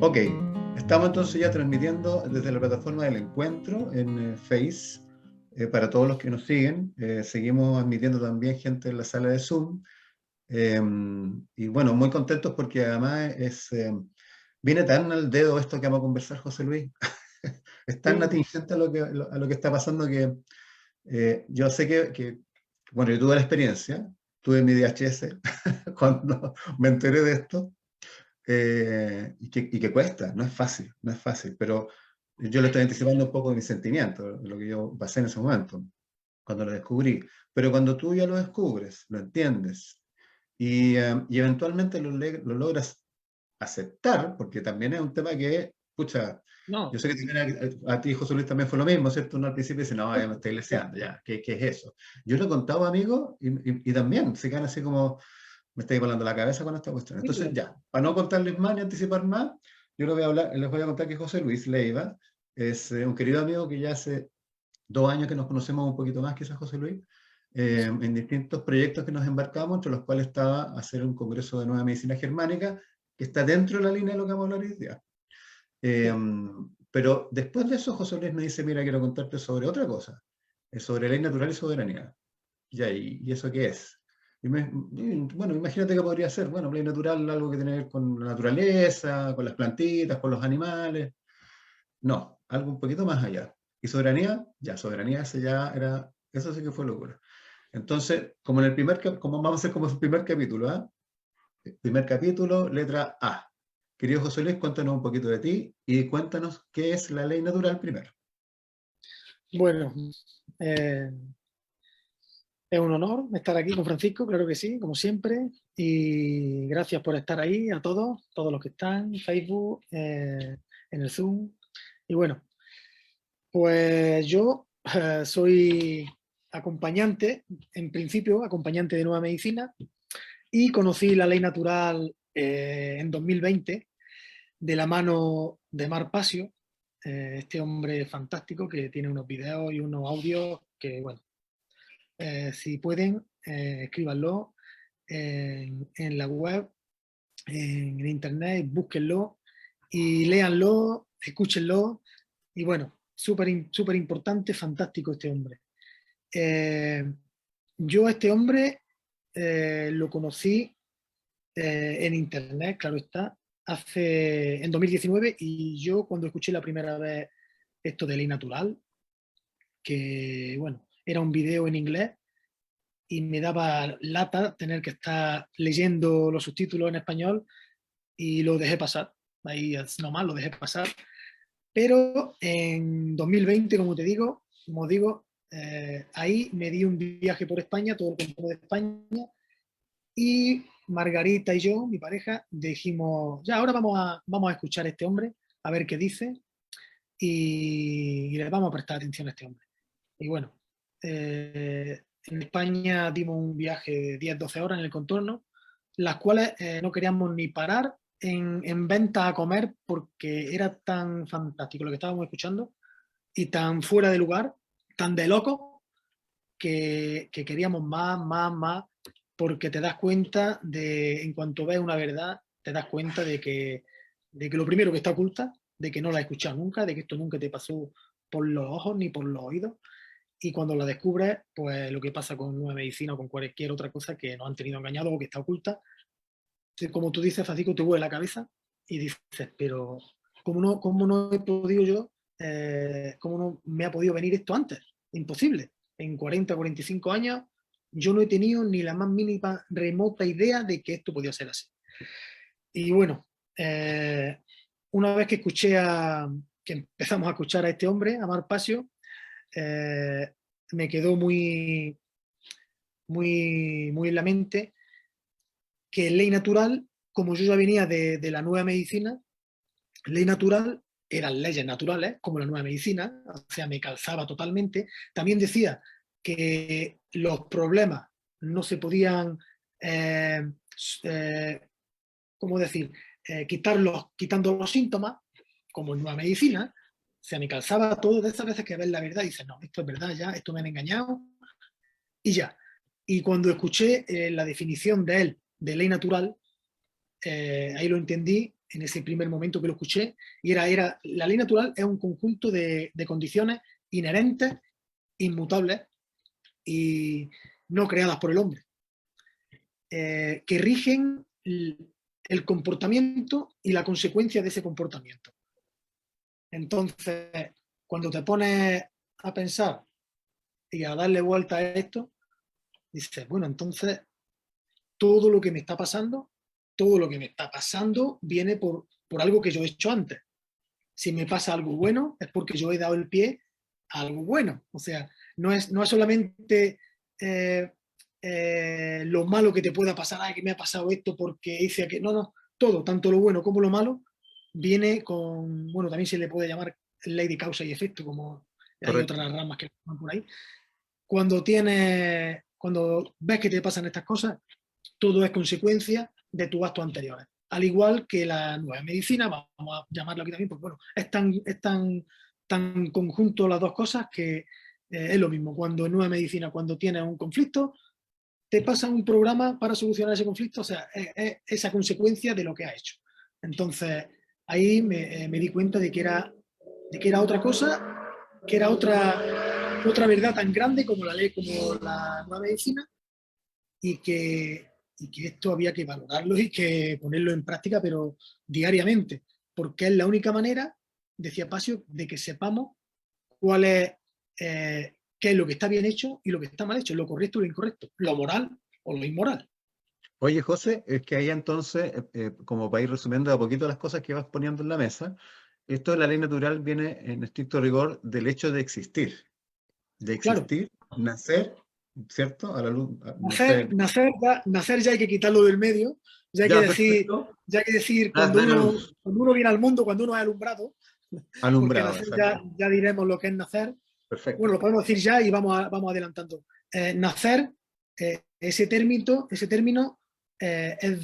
Ok, estamos entonces ya transmitiendo desde la plataforma del encuentro en Face para todos los que nos siguen. Seguimos admitiendo también gente en la sala de Zoom. Y bueno, muy contentos porque además viene tan al dedo esto que vamos a conversar, José Luis. Es tan Sí, atingente a lo que está pasando que yo sé bueno, yo tuve la experiencia, tuve mi DHS cuando me enteré de esto. Y que cuesta, no es fácil, no es fácil, pero yo le estoy anticipando un poco de mis sentimientos, de lo que yo pasé en ese momento, cuando lo descubrí. Pero cuando tú ya lo descubres, lo entiendes y eventualmente lo logras aceptar, porque también es un tema que, pucha, yo no, sé que también a ti, José Luis, también fue lo mismo, ¿cierto? Uno al principio dice, no, ya me estoy leseando, ya, ¿qué es eso? Yo lo he contado a amigos y también se quedan así como, me estáis volando la cabeza con esta cuestión. Entonces, sí, ya, para no contarles más ni anticipar más, yo les voy a contar que José Luis Leiva es un querido amigo que ya hace 2 años que nos conocemos un poquito más, quizás José Luis, en distintos proyectos que nos embarcamos, entre los cuales estaba hacer un congreso de nueva medicina germánica, que está dentro de la línea de lo que vamos a hablar hoy día. Eh, sí. pero después de eso, José Luis me dice, mira, quiero contarte sobre otra cosa, sobre ley natural y soberanía. Ya, ¿y eso qué es? Bueno, imagínate que podría ser, bueno, ley natural, algo que tiene que ver con la naturaleza, con las plantitas, con los animales. No, algo un poquito más allá. ¿Y soberanía? Ya, soberanía, ese ya era, eso sí que fue locura. Entonces, como en el como vamos a hacer como el primer capítulo, ¿ah? Primer capítulo, letra A. Querido José Luis, cuéntanos un poquito de ti y cuéntanos qué es la ley natural primero. Bueno, eh, es un honor estar aquí con Francisco, claro que sí, como siempre. Y gracias por estar ahí a todos los que están en Facebook, en el Zoom. Y bueno, pues yo soy acompañante, en principio, acompañante de Nueva Medicina, y conocí la ley natural en 2020 de la mano de Mar Pasio, este hombre fantástico que tiene unos videos y unos audios que, bueno, si pueden, escríbanlo en la web, en internet, búsquenlo y léanlo, escúchenlo. Y bueno, súper importante, fantástico este hombre. Eh, yo a este hombre lo conocí en internet, claro está, en 2019, y yo cuando escuché la primera vez esto de ley natural, que bueno, era un video en inglés y me daba lata tener que estar leyendo los subtítulos en español y lo dejé pasar, ahí nomás lo dejé pasar, pero en 2020, como digo, ahí me di un viaje por España, todo el tiempo de España, y Margarita y yo, mi pareja, dijimos, ya, ahora vamos a escuchar a este hombre, a ver qué dice, y le vamos a prestar atención a este hombre. Y bueno, en España dimos un viaje de 10-12 horas en el contorno, las cuales no queríamos ni parar en venta a comer porque era tan fantástico lo que estábamos escuchando y tan fuera de lugar, tan de loco, que queríamos más, porque te das cuenta en cuanto ves una verdad, te das cuenta de que lo primero que está oculta, de que no la has escuchado nunca, de que esto nunca te pasó por los ojos ni por los oídos, y cuando la descubres, pues lo que pasa con Nueva Medicina o con cualquier otra cosa que nos han tenido engañados o que está oculta, como tú dices, Francisco, te vuelve la cabeza y dices, pero cómo no he podido yo, cómo no me ha podido venir esto antes? Imposible. En 40 o 45 años yo no he tenido ni la más mínima remota idea de que esto podía ser así. Y bueno, una vez que empezamos a escuchar a este hombre, a Mar Pasio, eh, me quedó muy en la mente que ley natural, como yo ya venía de la nueva medicina, ley natural eran leyes naturales, como la nueva medicina, o sea, me calzaba totalmente. También decía que los problemas no se podían, eh, eh, ¿cómo decir?, quitando los síntomas, como en nueva medicina. O sea, me calzaba todo de esas veces que ves la verdad y dices, no, esto es verdad ya, esto me han engañado, y ya. Y cuando escuché la definición de él, de ley natural, ahí lo entendí en ese primer momento que lo escuché, y era la ley natural es un conjunto de condiciones inherentes, inmutables y no creadas por el hombre, que rigen el comportamiento y la consecuencia de ese comportamiento. Entonces, cuando te pones a pensar y a darle vuelta a esto, dices, bueno, entonces todo lo que me está pasando viene por algo que yo he hecho antes. Si me pasa algo bueno, es porque yo he dado el pie a algo bueno. O sea, no es solamente lo malo que te pueda pasar, ay, que me ha pasado esto porque hice que no, todo, tanto lo bueno como lo malo, viene con, bueno, también se le puede llamar ley de causa y efecto, como hay Correcto. otras ramas que van por ahí. Cuando ves que te pasan estas cosas, todo es consecuencia de tus actos anteriores. Al igual que la nueva medicina, vamos a llamarlo aquí también, porque bueno, es tan conjunto las dos cosas que es lo mismo. Cuando en nueva medicina, cuando tienes un conflicto, te pasan un programa para solucionar ese conflicto, o sea, es esa consecuencia de lo que has hecho. Entonces, ahí me di cuenta de que era otra cosa, que era otra verdad tan grande como la ley, como la nueva medicina, y que esto había que valorarlo y que ponerlo en práctica, pero diariamente, porque es la única manera, decía Pasio, de que sepamos cuál es, qué es lo que está bien hecho y lo que está mal hecho, lo correcto o lo incorrecto, lo moral o lo inmoral. Oye, José, es que ahí entonces, como para ir resumiendo de a poquito las cosas que vas poniendo en la mesa, esto de la ley natural viene en estricto rigor del hecho de Claro, existir, nacer, ¿cierto? A la luz, no sé, nacer ya hay que quitarlo del medio, ya hay que ya decir, perfecto, ya hay que decir dar a luz, cuando uno viene al mundo, cuando uno es alumbrado, porque alumbrado, nacer exacto, ya diremos lo que es nacer. Bueno, perfecto, lo podemos decir ya y vamos adelantando. Nacer, ese término es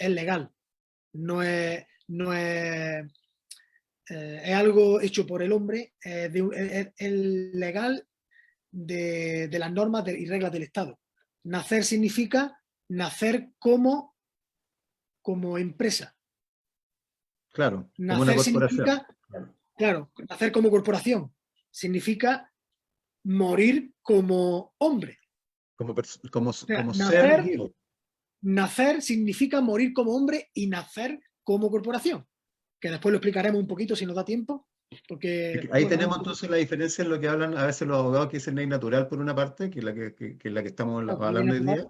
legal, es algo hecho por el hombre, es legal de las normas y reglas del Estado. Nacer significa nacer como empresa. claro, como una Nacer corporación, significa, claro, nacer como corporación. Significa morir como hombre. O sea, como ser vivo. nacer significa morir como hombre y nacer como corporación. Que después lo explicaremos un poquito si nos da tiempo. Es que Porque, ahí bueno, tenemos entonces la diferencia en lo que hablan a veces los abogados que dicen ley natural por una parte, que es la que estamos ley hablando hoy natural día,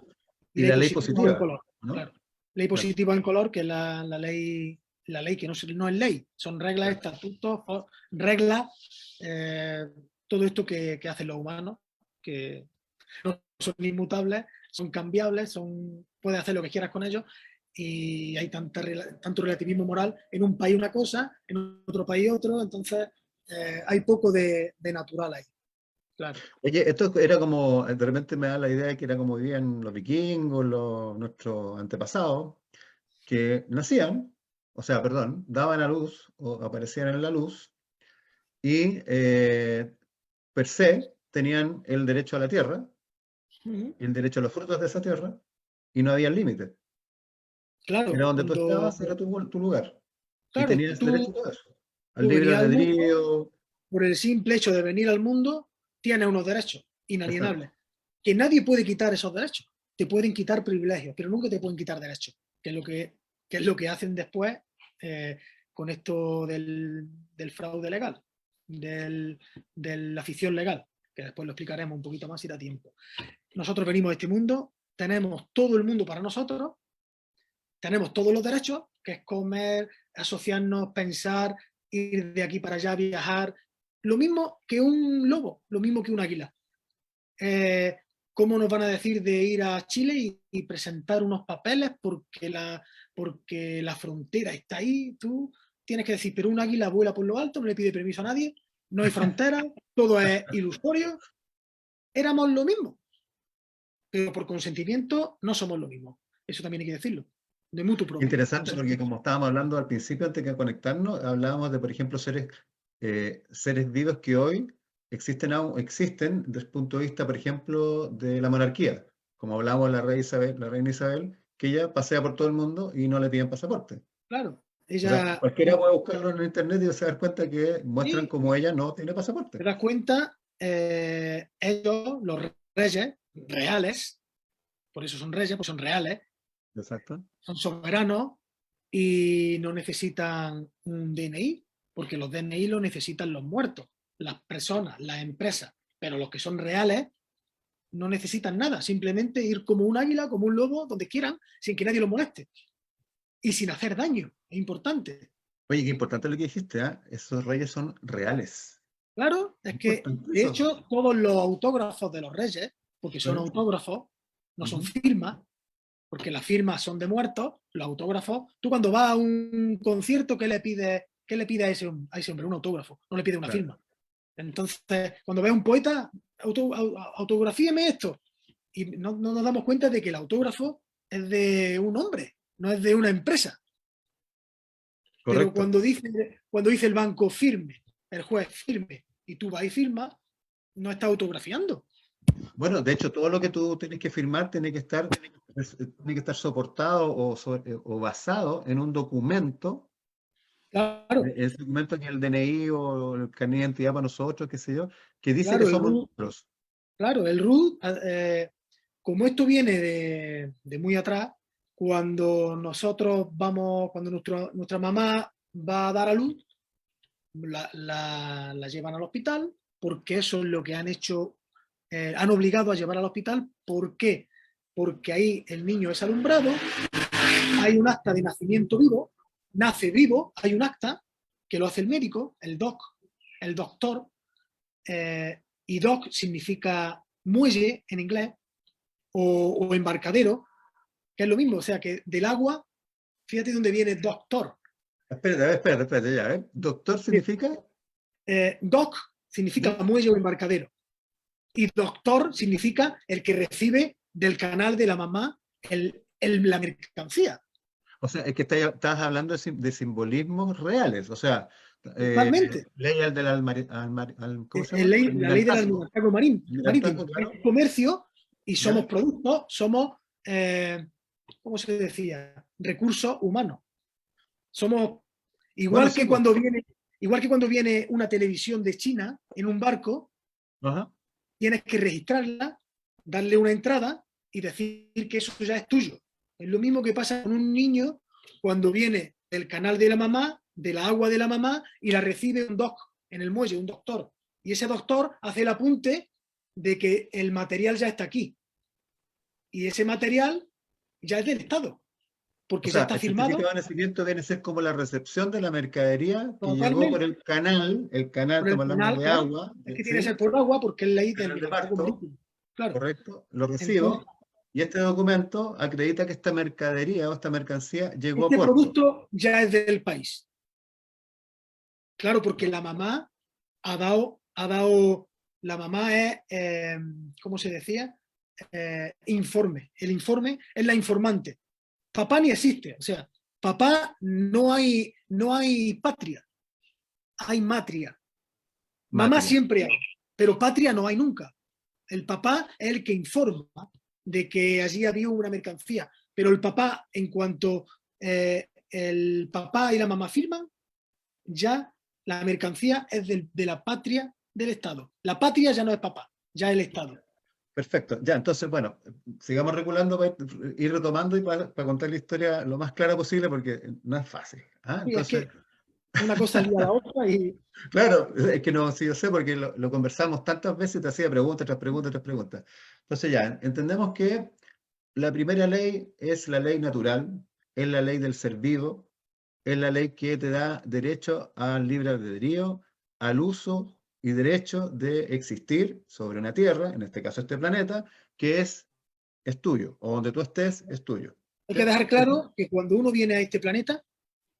y y ley la ley positiva en positiva, color. ¿no? Claro. Ley Claro, positiva en color, que es la ley que no es ley, son reglas, claro. estatutos, reglas, todo esto que hacen los humanos, que no son inmutables, son cambiables, puedes hacer lo que quieras con ellos, y hay tanto relativismo moral, en un país una cosa, en otro país otro, entonces hay poco de natural ahí, claro. Oye, esto era como, de repente me da la idea de que era como vivían los vikingos, nuestros antepasados, que nacían, o sea, perdón, daban a luz o aparecían en la luz y per se tenían el derecho a la tierra, Ujú. el derecho a los frutos de esa tierra y no había límite. Era Claro, donde tú cuando, estabas, era tu lugar. Y claro, tenías derecho a tú, todo eso. Al tú libre venías al mundo, albedrío. por el simple hecho de venir al mundo, tienes unos derechos Exacto. inalienables, que nadie puede quitar esos derechos. Te pueden quitar privilegios, pero nunca te pueden quitar derechos, que es lo que hacen después eh, con esto del fraude legal, de la ficción legal, que después lo explicaremos un poquito más si da tiempo. Nosotros venimos de este mundo, tenemos todo el mundo para nosotros, tenemos todos los derechos, que es comer, asociarnos, pensar, ir de aquí para allá, viajar. Lo mismo que un lobo, lo mismo que un águila. ¿Cómo nos van a decir de ir a Chile y presentar unos papeles porque la frontera está ahí? Tú tienes que decir, pero un águila vuela por lo alto, no le pide permiso a nadie, no hay frontera, todo es ilusorio. Éramos lo mismo, pero por consentimiento no somos lo mismo. Eso también hay que decirlo. De mutuo Interesante porque consentimiento. como estábamos hablando al principio, antes de conectarnos, hablábamos de, por ejemplo, seres vivos que hoy existen desde el punto de vista, por ejemplo, de la monarquía. Como hablábamos de la reina Isabel, que ella pasea por todo el mundo y no le piden pasaporte. Claro, O sea, Ella, cualquiera puede buscarlo en internet y se dar cuenta que muestran sí, como ella no tiene te pasaporte. das cuenta, ellos, los reyes reales, por eso son reyes, pues son reales, Exacto. son soberanos y no necesitan un DNI, porque los DNI lo necesitan los muertos, las personas, las empresas, pero los que son reales no necesitan nada, simplemente ir como un águila, como un lobo, donde quieran, sin que nadie los moleste y sin hacer daño, es importante. Oye, qué importante lo que dijiste, ¿ah? Esos reyes son reales. Claro, es que Importante de eso. hecho todos los autógrafos de los reyes, porque son ¿Eh? autógrafos, no son Ujú. firmas, porque las firmas son de muertos, los autógrafos. Tú cuando vas a un concierto, qué le pide a ese hombre? Un autógrafo, no le pide una Claro, firma. Entonces, cuando ves a un poeta, autografíeme esto. Y no nos damos cuenta de que el autógrafo es de un hombre, no es de una empresa. Pero correcto. cuando dice el banco firme, el juez firme, y tú vas y firmas, no está autografiando. Bueno, de hecho, todo lo que tú tienes que firmar tiene que estar soportado o basado en un documento. Claro, Ese documento que es el DNI o el carnet de identidad para nosotros, qué sé yo, que dice que claro, el somos RUT, nosotros. claro, el RUT, como esto viene de muy atrás, cuando nosotros vamos, cuando nuestra mamá va a dar a luz, la llevan al hospital, porque eso es lo que han hecho, han obligado a llevar al hospital. ¿Por qué? Porque ahí el niño es alumbrado, hay un acta de nacimiento vivo, nace vivo, hay un acta que lo hace el médico, el doctor, y dock significa muelle en inglés, o embarcadero, que es lo mismo, o sea que del agua, fíjate dónde viene doctor. Espérate, a ver, espérate, ya, ¿eh? Doctor significa, Dock significa ¿ya? muelle o embarcadero, y doctor significa el que recibe del canal de la mamá la mercancía. O sea, es que estás hablando de simbolismos reales, o sea, Totalmente. ley al del ¿cómo se llama? La ley del Almirantazgo. almirantazgo Almirantazgo, marítimo. Es claro, comercio y somos ¿ya? productos, somos, ¿cómo se decía? Recursos humanos. Somos Bueno, igual sí, que pues. cuando viene, igual que cuando viene una televisión de China en un barco, Ajá. tienes que registrarla, darle una entrada y decir que eso ya es tuyo. Es lo mismo que pasa con un niño cuando viene del canal de la mamá, del agua de la mamá, y la recibe un doc en el muelle, un doctor. Y ese doctor hace el apunte de que el material ya está aquí. Y ese material ya es del Estado, O porque ya sea, está el firmado certificado de nacimiento viene a ser como la recepción de la mercadería que llegó por totalmente el canal, por el estamos hablando canal, de claro. agua, Es que tiene que ¿sí? ser por agua porque es ley del Canal de almirantazgo parto, marítimo. Claro. correcto, lo Entonces, recibo, y este documento acredita que esta mercadería o esta mercancía llegó a este puerto. producto ya es del país. Claro, porque la mamá la mamá es, ¿cómo se decía? Informe. El informe es la informante. Papá ni existe. O sea, papá no hay patria, hay matria. Mamá Matria. siempre hay, pero patria no hay nunca. El papá es el que informa de que allí había una mercancía, pero el papá, en cuanto el papá y la mamá firman, ya la mercancía es de la patria del Estado. La patria ya no es papá, ya es el Estado. Perfecto. Ya, entonces, bueno, sigamos regulando para ir retomando y para contar la historia lo más clara posible porque no es fácil. ¿Ah? Y es Entonces, que una cosa lía a la otra y claro, es que no, sí, yo sé porque lo conversamos tantas veces y te hacía preguntas tras preguntas tras preguntas. Entonces ya, entendemos que la primera ley es la ley natural, es la ley del ser vivo, es la ley que te da derecho al libre albedrío, al uso y derecho de existir sobre una tierra, en este caso este planeta, que es tuyo, o donde tú estés, es tuyo. hay que dejar ¿Cierto? claro que cuando uno viene a este planeta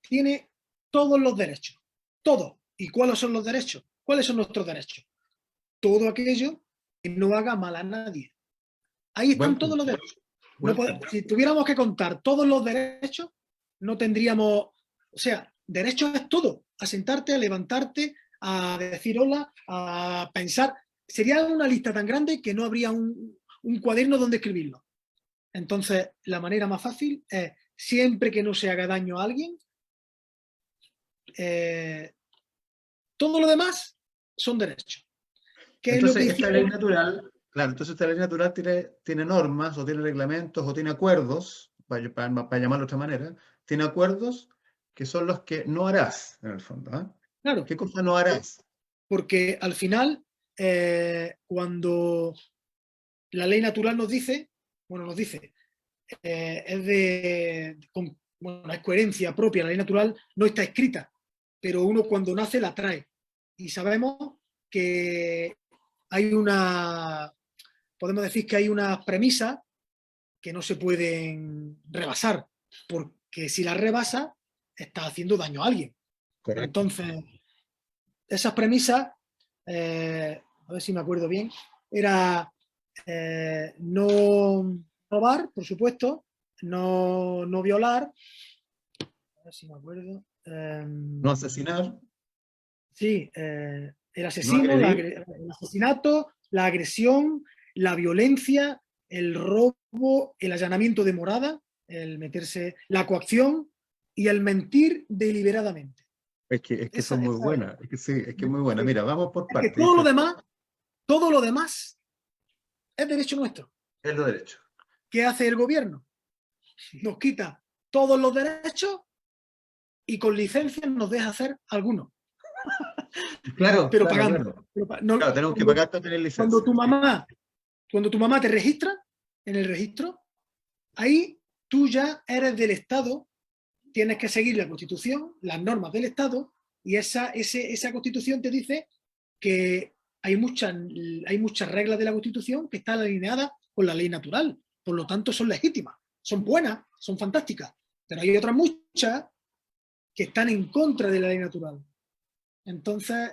tiene todos los derechos, todos. ¿Y cuáles son los derechos? ¿Cuáles son nuestros derechos? Todo aquello que no haga mal a nadie. Ahí Buen están todos los punto, derechos. No buen punto. si tuviéramos que contar todos los derechos, no tendríamos, o sea, derechos es todo, a sentarte, a levantarte, a decir hola, a pensar. Sería una lista tan grande que no habría un cuaderno donde escribirlo. Entonces, la manera más fácil es, siempre que no se haga daño a alguien, todo lo demás son derechos. ¿Qué es lo que Entonces, esta ley hicieron? natural, claro, entonces esta ley natural tiene normas, o tiene reglamentos, o tiene acuerdos, para llamarlo de otra manera, tiene acuerdos que son los que no harás, en el fondo. ¿Ah? Claro, ¿Qué cosa no harás? porque al final, cuando la ley natural nos dice, bueno, es coherencia propia, la ley natural no está escrita, pero uno cuando nace la trae. Y sabemos que podemos decir que hay unas premisas que no se pueden rebasar, porque si las rebasa, está haciendo daño a alguien. Correcto. Entonces, esas premisas, a ver si me acuerdo bien, era no robar, por supuesto, no violar, a ver si me acuerdo. No asesinar, Sí, el no asesino, agredir. el asesinato, la agresión, la violencia, el robo, el allanamiento de morada, el meterse, la coacción y el mentir deliberadamente. Es que son muy Esa es. buenas. Es que sí, es que es muy buena. Mira, vamos por Es que partes. todo lo demás es derecho nuestro. Es lo derecho. ¿Qué hace el gobierno? Nos quita todos los derechos y con licencias nos deja hacer algunos, Claro, pero claro, pagando. claro. No, Claro, tenemos que pagar para tener cuando licencia. tu Sí. mamá, cuando tu mamá te registra en el registro, ahí tú ya eres del Estado, tienes que seguir la Constitución, las normas del Estado, y esa Constitución te dice que hay muchas reglas de la Constitución que están alineadas con la ley natural, por lo tanto son legítimas, son buenas, son fantásticas, pero hay otras muchas que están en contra de la ley natural. Entonces,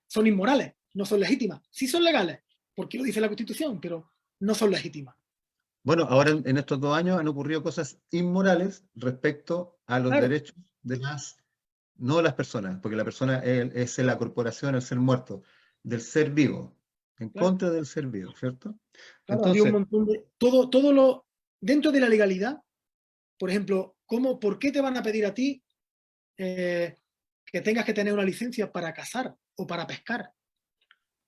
son inmorales, no son legítimas. Sí son legales, porque lo dice la Constitución, pero no son legítimas. Bueno, ahora en estos 2 años han ocurrido cosas inmorales respecto a los Claro, derechos no de las personas, porque la persona es la corporación, el ser muerto, del ser vivo, en claro, contra del ser vivo, ¿cierto? claro, había un Entonces, montón de. Todo lo. Dentro de la legalidad, por ejemplo, ¿por qué te van a pedir a ti que tengas que tener una licencia para cazar o para pescar?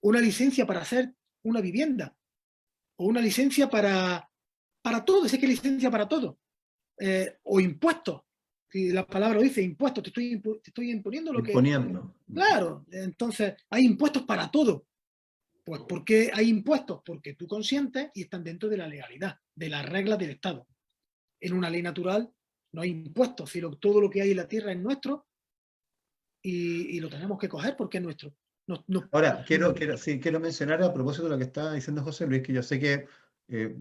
Una licencia para hacer una vivienda o una licencia para todo, es que hay licencia para todo. O impuestos. Si la palabra dice impuestos, te estoy imponiendo lo que. imponiendo. Claro, entonces hay impuestos para todo. Pues ¿por qué hay impuestos? Porque tú consientes y están dentro de la legalidad, de las reglas del Estado. En una ley natural no hay impuestos, sino todo lo que hay en la tierra es nuestro y lo tenemos que coger porque es nuestro. No, no, Ahora, quiero mencionar a propósito de lo que estaba diciendo José Luis, que yo sé que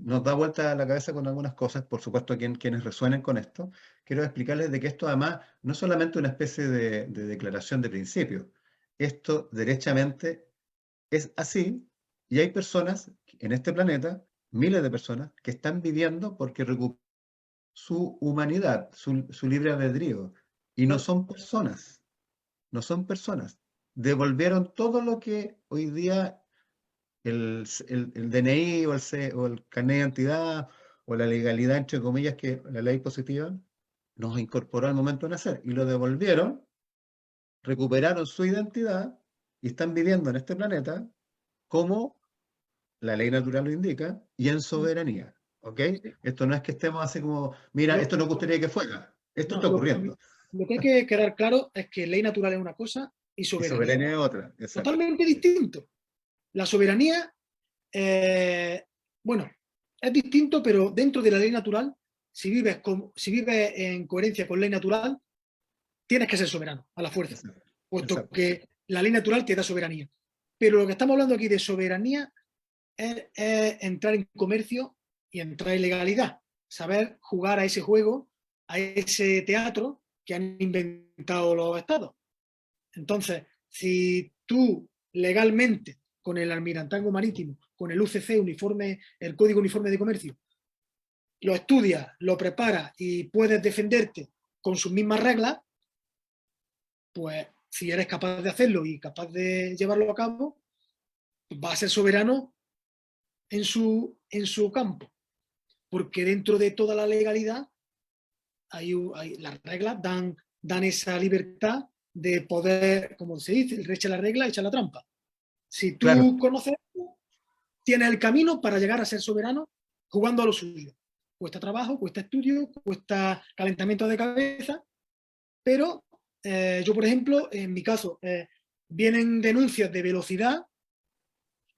nos da vuelta a la cabeza con algunas cosas, por supuesto, quienes resuenen con esto. Quiero explicarles de que esto además no es solamente una especie de declaración de principio. Esto derechamente es así, y hay personas en este planeta, miles de personas, que están viviendo porque recuperan su humanidad, su libre albedrío, y no claro, son personas, no son personas. Devolvieron todo lo que hoy día el DNI o el carnet de identidad o la legalidad, entre comillas, que la ley positiva nos incorporó al momento de nacer, y lo devolvieron, recuperaron su identidad y están viviendo en este planeta como la ley natural lo indica, y en soberanía. ¿Ok? sí. Esto no es que estemos así como, mira, Lo, esto nos gustaría que fuera. Esto no, está ocurriendo. lo que hay que quedar claro es que ley natural es una cosa y Y soberanía es soberanía es otra. otra. Exacto. Totalmente distinto. La soberanía, bueno, es distinto, pero dentro de la ley natural, si vives en coherencia con ley natural, tienes que ser soberano a la fuerza, Exacto. puesto Exacto. que la ley natural te da soberanía. Pero lo que estamos hablando aquí de soberanía es entrar en comercio y entrar en legalidad, saber jugar a ese juego, a ese teatro que han inventado los estados. Entonces, si tú legalmente, con el almirantazgo marítimo, con el UCC, el Código Uniforme de Comercio, lo estudias, lo preparas y puedes defenderte con sus mismas reglas, pues si eres capaz de hacerlo y capaz de llevarlo a cabo, pues vas a ser soberano en su campo, porque dentro de toda la legalidad las reglas dan esa libertad de poder, como se dice, el rey echa la regla, echa la trampa. Si Claro, tú conoces esto, tienes el camino para llegar a ser soberano jugando a lo suyo. Cuesta trabajo, cuesta estudio, cuesta calentamiento de cabeza, pero yo, por ejemplo, en mi caso, vienen denuncias de velocidad,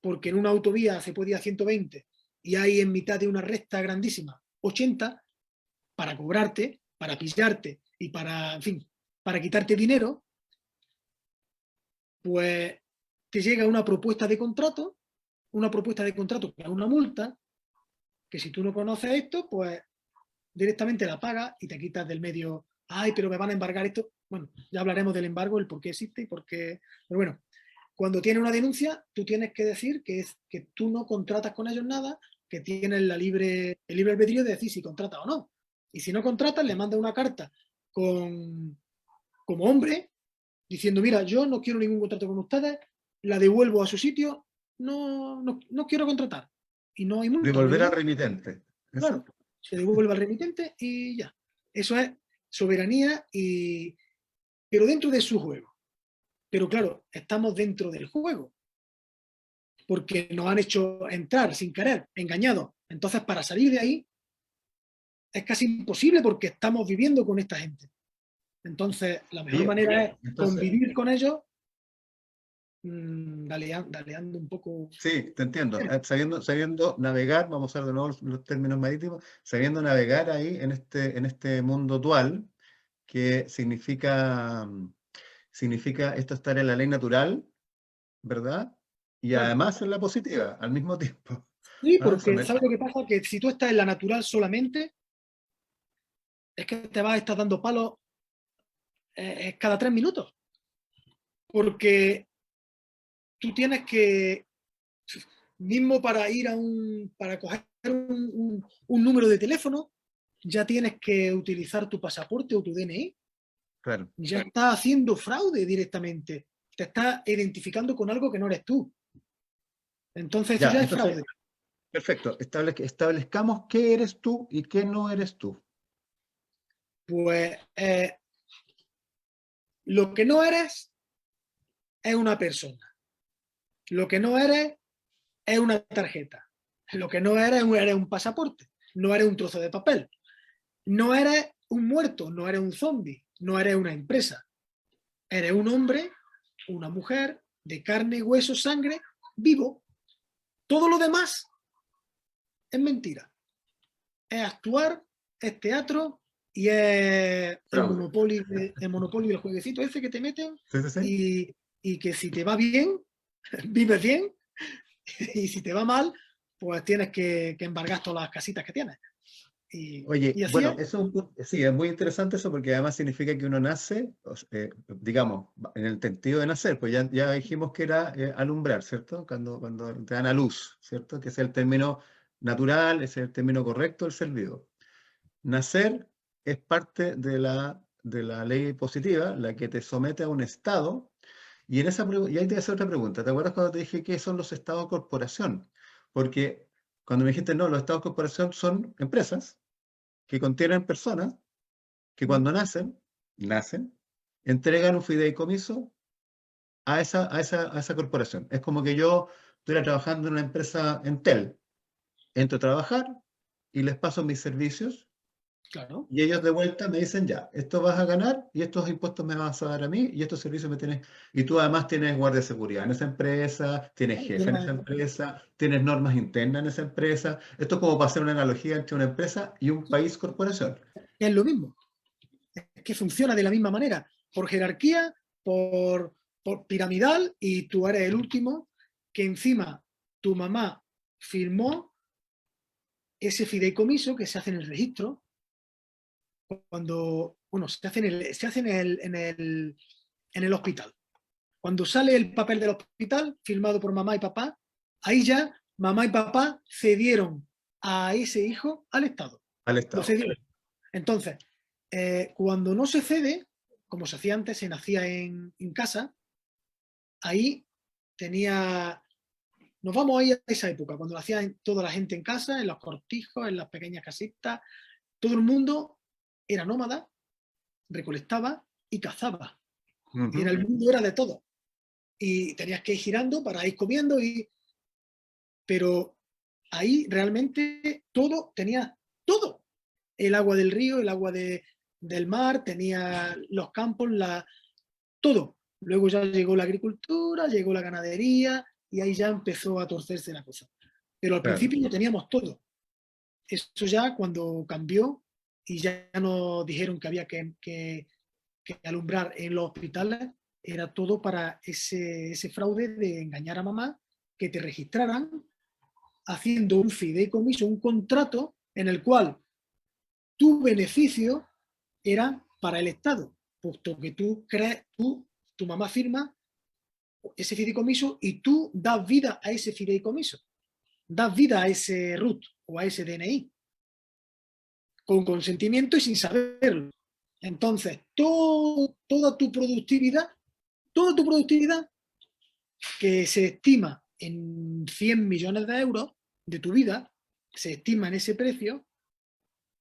porque en una autovía se puede ir a 120 y hay en mitad de una recta grandísima 80 para cobrarte, para pillarte y para, en fin, para quitarte dinero, pues te llega una propuesta de contrato que es una multa, que si tú no conoces esto, pues directamente la pagas y te quitas del medio. Ay, pero me van a embargar esto. Bueno, ya hablaremos del embargo, el por qué existe y por qué. Pero bueno, cuando tienes una denuncia, tú tienes que decir que, es, que tú no contratas con ellos nada, que tienes el libre albedrío de decir si contratas o no. Y si no contratas, le mandas una carta como hombre diciendo, mira, yo no quiero ningún contrato con ustedes, la devuelvo a su sitio, no quiero contratar. Y no hay multa, lo devolver al devuelvo, remitente. claro, ¿Eso? se devuelve al remitente y ya. Eso es soberanía, pero dentro de su juego. Pero claro, estamos dentro del juego, porque nos han hecho entrar sin querer, engañados. Entonces, para salir de ahí es casi imposible porque estamos viviendo con esta gente. Entonces, la mejor Oye, manera es entonces, convivir con ellos, daleando un poco. sí, te entiendo. Sabiendo navegar, vamos a usar de nuevo los términos marítimos, sabiendo navegar ahí en este mundo dual, que significa, significa esto estar en la ley natural, ¿verdad? Y Claro, además en la positiva, al mismo tiempo. sí, Ah, porque ¿sabes lo que pasa? Que si tú estás en la natural solamente, es que te vas a estar dando palos cada 3 minutos, porque tú tienes que, mismo para ir para coger un número de teléfono, ya tienes que utilizar tu pasaporte o tu DNI. claro. Ya estás haciendo fraude directamente. Te estás identificando con algo que no eres tú. Entonces eso Ya, ya es entonces, fraude. perfecto. Establezcamos qué eres tú y qué no eres tú. Pues lo que no eres es una persona. Lo que no eres es una tarjeta. Lo que no eres un pasaporte. No eres un trozo de papel. No eres un muerto. No eres un zombie. No eres una empresa. Eres un hombre, una mujer, de carne, hueso, sangre, vivo. Todo lo demás es mentira. Es actuar, es teatro y es Fraude. el Monopoly del jueguecito ese que te meten ¿Sí, sí, sí? y que si te va bien, vives bien, y si te va mal, pues tienes que embargar todas las casitas que tienes. Oye, Y así bueno, es. eso sí, es muy interesante eso porque además significa que uno nace, digamos, en el sentido de nacer, pues ya dijimos que era alumbrar, ¿cierto? Cuando te dan a luz, ¿cierto? Que es el término natural, ese es el término correcto del ser vivo. Nacer es parte de la ley positiva, la que te somete a un estado, y, y ahí te voy a hacer otra pregunta. ¿Te acuerdas cuando te dije qué son los estados de corporación? Porque cuando me dijiste, no, los estados de corporación son empresas que contienen personas que cuando nacen, entregan un fideicomiso a esa corporación. Es como que yo estuviera trabajando en una empresa Entel, entro a trabajar y les paso mis servicios Claro. y ellos de vuelta me dicen, ya, esto vas a ganar y estos impuestos me vas a dar a mí y estos servicios me tienes, y tú además tienes guardia de seguridad en esa empresa, tienes jefe en esa empresa, tienes normas internas en esa empresa. Esto es como para hacer una analogía entre una empresa y un país corporación. Es lo mismo. Es que funciona de la misma manera. Por jerarquía, por piramidal, y tú eres el último que encima tu mamá firmó ese fideicomiso que se hace en el registro cuando, bueno, se hace en el hospital. Cuando sale el papel del hospital, firmado por mamá y papá, ahí ya mamá y papá cedieron a ese hijo al Estado. Al Lo Estado. cedieron. Entonces, cuando no se cede, como se hacía antes, se nacía en casa, ahí tenía. Nos vamos a ir a esa época, cuando nacía toda la gente en casa, en los cortijos, en las pequeñas casitas, todo el mundo era nómada, recolectaba y cazaba. Y en el mundo era de todo. Y tenías que ir girando para ir comiendo, pero ahí realmente todo, tenía todo. El agua del río, el agua del mar, tenía los campos, todo. Luego ya llegó la agricultura, llegó la ganadería y ahí ya empezó a torcerse la cosa. Pero al Claro. principio teníamos todo. Eso ya cuando cambió y ya nos dijeron que había que alumbrar en los hospitales, era todo para ese fraude de engañar a mamá, que te registraran haciendo un fideicomiso, un contrato en el cual tu beneficio era para el Estado, puesto que tu mamá firma ese fideicomiso y tú das vida a ese fideicomiso, das vida a ese RUT o a ese DNI, con consentimiento y sin saberlo. Entonces, toda tu productividad, que se estima en 100 millones de euros de tu vida, se estima en ese precio,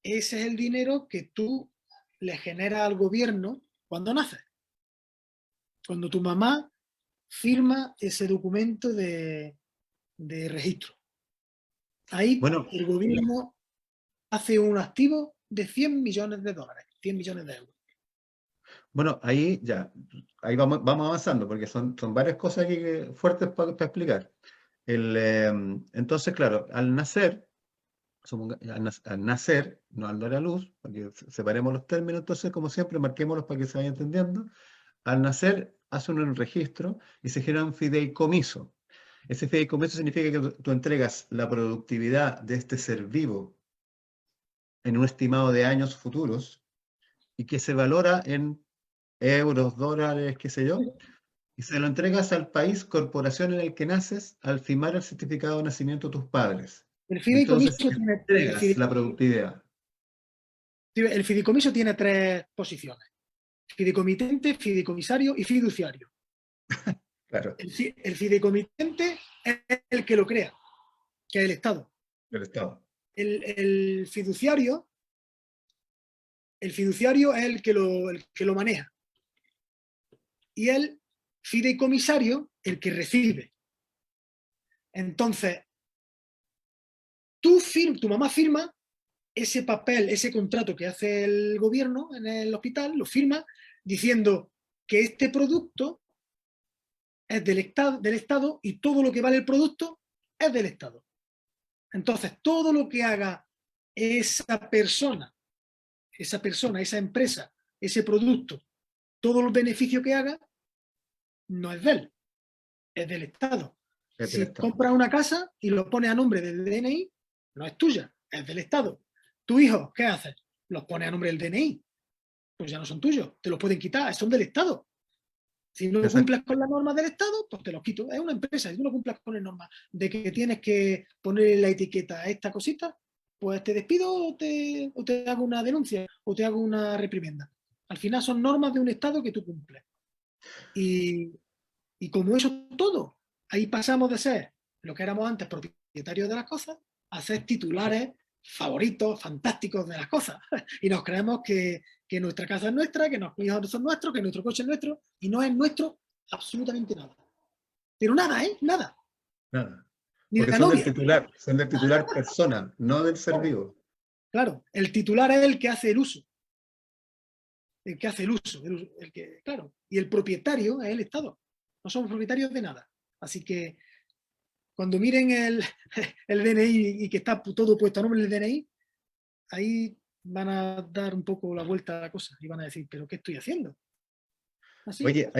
ese es el dinero que tú le generas al gobierno cuando naces. Cuando tu mamá firma ese documento de registro. Ahí Bueno, el gobierno hace un activo de 100 millones de dólares, 100 millones de euros. bueno, ahí ya, ahí vamos avanzando, porque son varias cosas aquí fuertes para explicar. Entonces, claro, al nacer, al nacer, no al dar a luz, para que separemos los términos, entonces, como siempre, marquémoslos para que se vaya entendiendo. Al nacer, hacen un registro y se genera un fideicomiso. Ese fideicomiso significa que tú entregas la productividad de este ser vivo en un estimado de años futuros y que se valora en euros, dólares, qué sé yo, y se lo entregas al país, corporación en el que naces, al firmar el certificado de nacimiento de tus padres. El Entonces, fideicomiso tiene, entregas la productividad. el fideicomiso tiene tres posiciones: fideicomitente, fideicomisario y fiduciario. Claro, El fideicomitente es el que lo crea, que es el Estado. del Estado. El fiduciario es el que lo maneja. Y el fideicomisario, el que recibe. Entonces, tu mamá firma ese papel, ese contrato que hace el gobierno en el hospital, lo firma diciendo que este producto es del Estado y todo lo que vale el producto es del Estado. Entonces, todo lo que haga esa persona, esa empresa, ese producto, todos los beneficios que haga, no es de él, es del Estado. Es del Si Estado. compras una casa y lo pones a nombre del DNI, no es tuya, es del Estado. ¿Tu hijo qué hace? Los pone a nombre del DNI. Pues ya no son tuyos, te los pueden quitar, son del Estado. Si no Exacto. cumples con las normas del Estado, pues te los quito. Es una empresa, si tú no cumples con las normas de que tienes que poner la etiqueta a esta cosita, pues te despido o te hago una denuncia o te hago una reprimenda. Al final son normas de un Estado que tú cumples. Y como eso todo, ahí pasamos de ser lo que éramos antes, propietarios de las cosas, a ser titulares favoritos, fantásticos de las cosas. Y nos creemos que nuestra casa es nuestra, que nuestros hijos son nuestros, que nuestro coche es nuestro, y no es nuestro absolutamente nada. Pero nada, ¿eh? Nada. Nada. Ni Porque la novia. son del titular persona, no del ser vivo. Claro, el titular es el que hace el uso. El que hace el uso. Claro. Y el propietario es el Estado. No somos propietarios de nada. Así que cuando miren el DNI y que está todo puesto a nombre del DNI, ahí van a dar un poco la vuelta a la cosa y van a decir, ¿pero qué estoy haciendo? Así. Oye,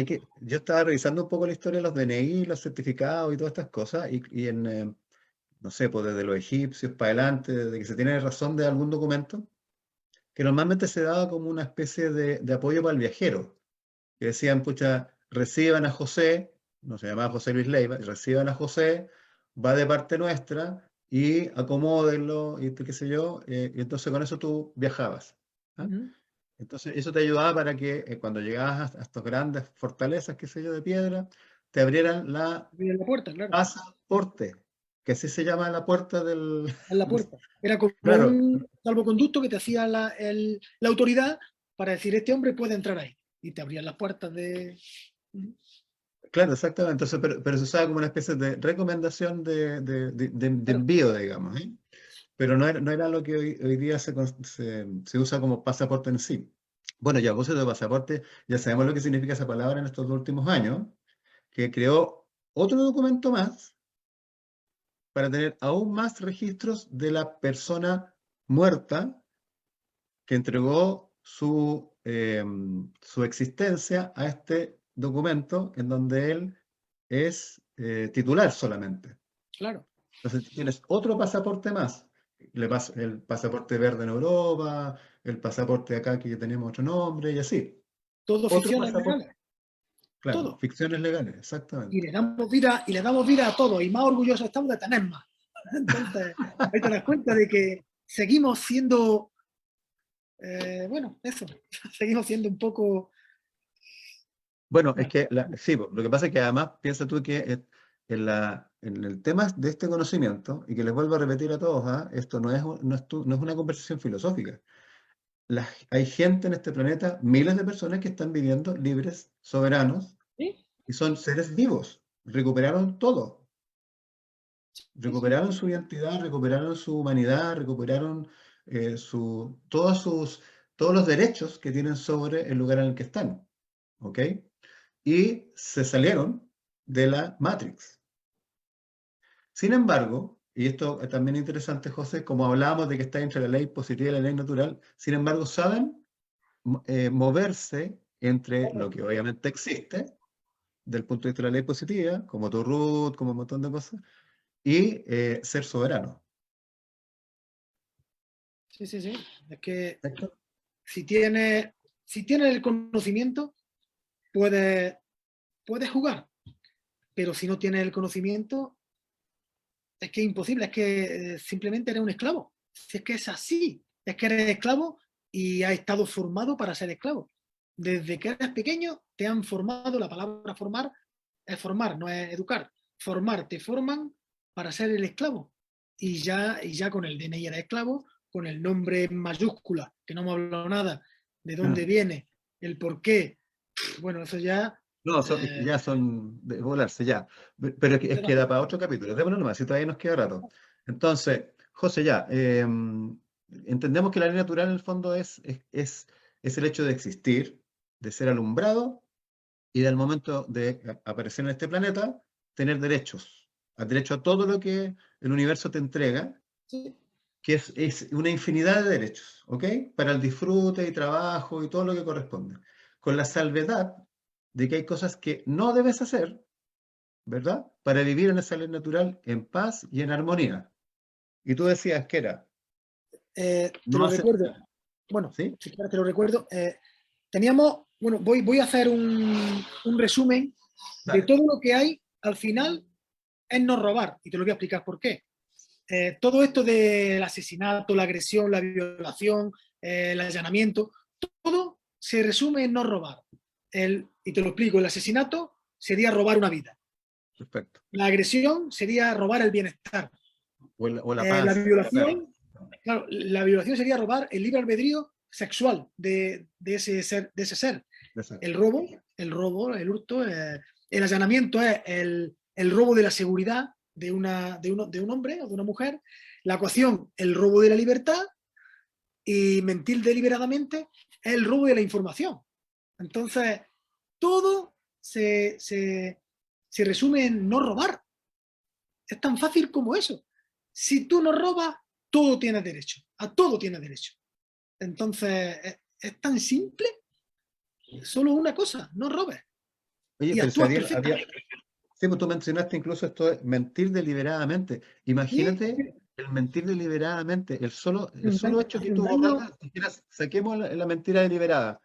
yo estaba revisando un poco la historia de los DNI, los certificados y todas estas cosas, y no sé, pues desde los egipcios para adelante, desde que se tiene razón de algún documento, que normalmente se daba como una especie de apoyo para el viajero, que decían, pucha, reciban a José, no se llamaba José Luis Leiva, reciban a José, va de parte nuestra, y acomódenlo, y qué sé yo, y entonces con eso tú viajabas. ¿Ah? Entonces, eso te ayudaba para que cuando llegabas a estas grandes fortalezas, qué sé yo, de piedra, te abrieran la En la puerta, claro. pasaporte, que así se llama la puerta del... En la puerta. Era como Claro, un salvoconducto que te hacía la autoridad para decir, este hombre puede entrar ahí. y te abrían las puertas de... Claro, exactamente. Entonces, pero se usaba como una especie de recomendación de Claro, envío, digamos, ¿eh? Pero no era lo que hoy día se usa como pasaporte en sí. Bueno, ya a propósito de pasaporte, ya sabemos lo que significa esa palabra en estos últimos años, que creó otro documento más para tener aún más registros de la persona muerta que entregó su existencia a este documento en donde él es titular solamente. claro. Entonces tienes otro pasaporte más. El pasaporte verde en Europa, el pasaporte acá que ya tenemos otro nombre y así. Todo Otro ficciones pasaporte, legales, claro, todo. ficciones legales, Y exactamente. le damos vida a todo, y más orgullosos estamos de tener más. Entonces, ahí te das cuenta de que seguimos siendo, bueno, eso, seguimos siendo un poco, Bueno, es bueno, que sí, lo que pasa es que además piensa tú que en el tema de este conocimiento, y que les vuelvo a repetir a todos, ¿ah? Esto no es una conversación filosófica. Hay gente en este planeta, miles de personas que están viviendo libres, soberanos, sí, y son seres vivos. Recuperaron todo. sí, sí, Recuperaron su identidad, recuperaron su humanidad, recuperaron todos los derechos que tienen sobre el lugar en el que están. ¿Ok? Y se salieron de la Matrix. Sin embargo, y esto es también interesante, José, como hablábamos de que está entre la ley positiva y la ley natural, sin embargo, saben moverse entre lo que obviamente existe, del punto de vista de la ley positiva, como tu root, como un montón de cosas, y ser soberano. sí, sí, sí. Es que ¿Cierto? si tienes, si tienes el conocimiento, puedes, puedes jugar, pero si no tienes el conocimiento, es que es imposible, es que simplemente eres un esclavo. Si es que es así, es que eres esclavo y has estado formado para ser esclavo. Desde que eres pequeño te han formado, la palabra formar es formar, no es educar. Formar, te forman para ser el esclavo. Y ya con el DNI eres esclavo, con el nombre en mayúscula, que no hemos hablado nada, de dónde Ah. viene, el por qué. Bueno, eso ya... No, eh, ya son de volarse, ya. Pero es que da para otro capítulo. Démonos nomás, si todavía nos queda rato. Entonces, José, ya. Entendemos que la ley natural en el fondo es el hecho de existir, de ser alumbrado y del momento de aparecer en este planeta, tener derechos. Derecho a todo lo que el universo te entrega, sí, que es una infinidad de derechos, ¿ok? Para el disfrute y trabajo y todo lo que corresponde. Con la salvedad de que hay cosas que no debes hacer, ¿verdad? Para vivir en esa ley natural en paz y en armonía. Y tú decías que era, te no lo hacer, recuerdo. Bueno, ¿sí? si quieres te lo recuerdo. Teníamos, bueno, voy a hacer un resumen de Dale. todo lo que hay al final es no robar. Y te lo voy a explicar por qué. Todo esto del asesinato, la agresión, la violación, el allanamiento, todo se resume en no robar. Y te lo explico, el asesinato sería robar una vida. Perfecto. La agresión sería robar el bienestar. O la La paz. Claro. violación, claro, la violación sería robar el libre albedrío sexual de ese ser. Exacto. El robo, el hurto, el allanamiento es el robo de la seguridad de un hombre o de una mujer, la coacción, el robo de la libertad, y mentir deliberadamente es el robo de la información. Entonces, todo se resume en no robar. Es tan fácil como eso. Si tú no robas, todo tienes derecho. A todo tienes derecho. Entonces, es tan simple, solo una cosa, no robes. Oye, Y pero si actúas perfectamente. sí, pues tú mencionaste incluso esto de mentir deliberadamente. Sí, Imagínate el mentir deliberadamente, el solo hecho que hace un tú daño, borraras, dijeras, saquemos la mentira deliberada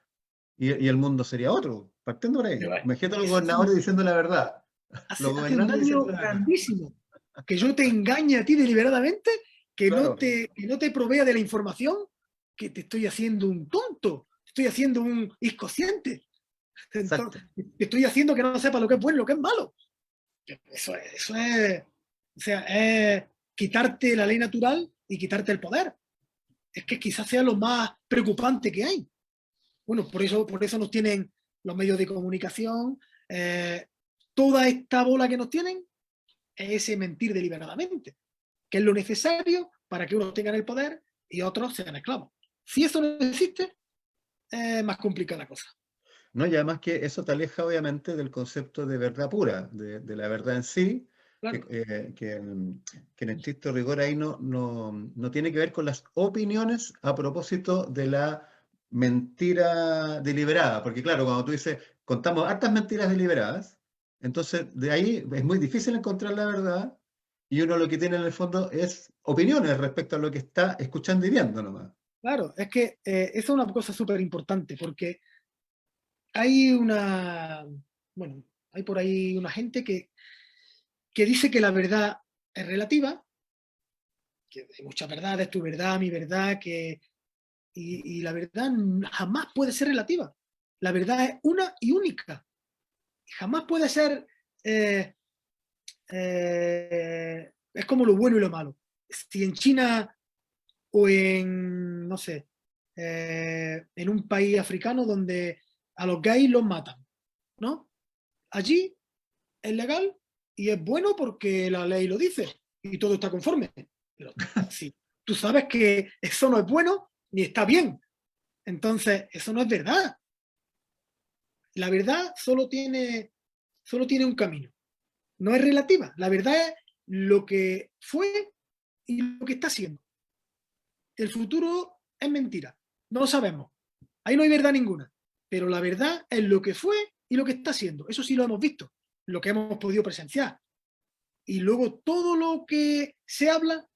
y el mundo sería otro, partiendo por ahí. Imagínate a los eso gobernadores diciendo la verdad, los hace un gobernantes diciendo daño la verdad. grandísimo. Que yo te engañe a ti deliberadamente, Claro, que no te provea de la información, que te estoy haciendo un tonto, te estoy haciendo un inconsciente, exacto. te estoy haciendo que no sepa lo que es bueno y lo que es malo. Eso es, o sea, es quitarte la ley natural y quitarte el poder. Es que quizás sea lo más preocupante que hay. Bueno, por eso nos tienen los medios de comunicación, toda esta bola que nos tienen es ese mentir deliberadamente, que es lo necesario para que unos tengan el poder y otros sean esclavos. Si eso no existe, es más complicada la cosa. ¿No? Y además que eso te aleja obviamente del concepto de verdad pura, de la verdad en sí, Claro, que en estricto rigor ahí no tiene que ver con las opiniones a propósito de la mentira deliberada. Porque claro, cuando tú dices, contamos hartas mentiras deliberadas, entonces de ahí es muy difícil encontrar la verdad y uno lo que tiene en el fondo es opiniones respecto a lo que está escuchando y viendo nomás. claro, es que eso es una cosa súper importante porque hay bueno, hay por ahí una gente que dice que la verdad es relativa, que hay muchas verdades, tu verdad, mi verdad, y la verdad jamás puede ser relativa. La verdad es una y única. Jamás puede ser, eh, es como lo bueno y lo malo. Si en China o en, no sé, en un país africano donde a los gays los matan, ¿no? Allí es legal y es bueno porque la ley lo dice y todo está conforme. Pero si tú sabes que eso no es bueno ni está bien, entonces eso no es verdad. La verdad solo tiene un camino. No es relativa. La verdad es lo que fue y lo que está siendo. El futuro es mentira. No lo sabemos. Ahí no hay verdad ninguna. Pero la verdad es lo que fue y lo que está siendo. Eso sí lo hemos visto, lo que hemos podido presenciar. Y luego todo lo que se habla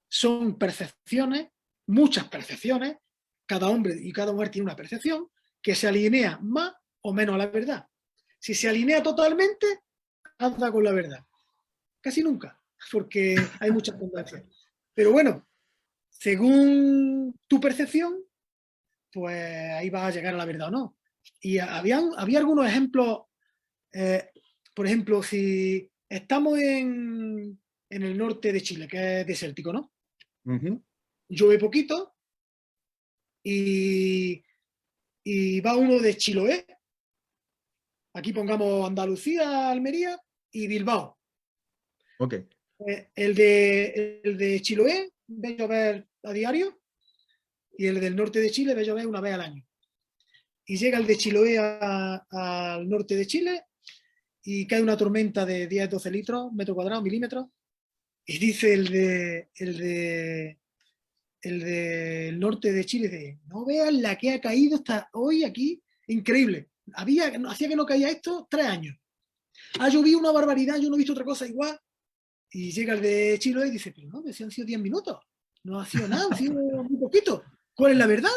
son percepciones, muchas percepciones, cada hombre y cada mujer tiene una percepción que se alinea más o menos a la verdad. Si se alinea totalmente, anda con la verdad. Casi nunca, porque hay muchas tendencias. Pero bueno, según tu percepción, pues ahí vas a llegar a la verdad o no. Y había algunos ejemplos, eh, por ejemplo, si estamos en el norte de Chile, que es desértico, ¿no? Ujú. Llueve poquito y, y va uno de Chiloé, aquí pongamos Andalucía, Almería y Bilbao. Ok, El de Chiloé ve llover a diario y el del norte de Chile ve llover una vez al año. Y llega el de Chiloé al norte de Chile y cae una tormenta de 10-12 litros, metro cuadrado, milímetros, y dice el del norte de Chile, de, no veas la que ha caído hasta hoy aquí, increíble. Hacía que no caía esto 3 años. Ha llovido una barbaridad, yo no he visto otra cosa igual. Y llega el de Chile y dice, pero no, si han sido 10 minutos, no ha sido nada, han sido muy poquito. ¿Cuál es la verdad?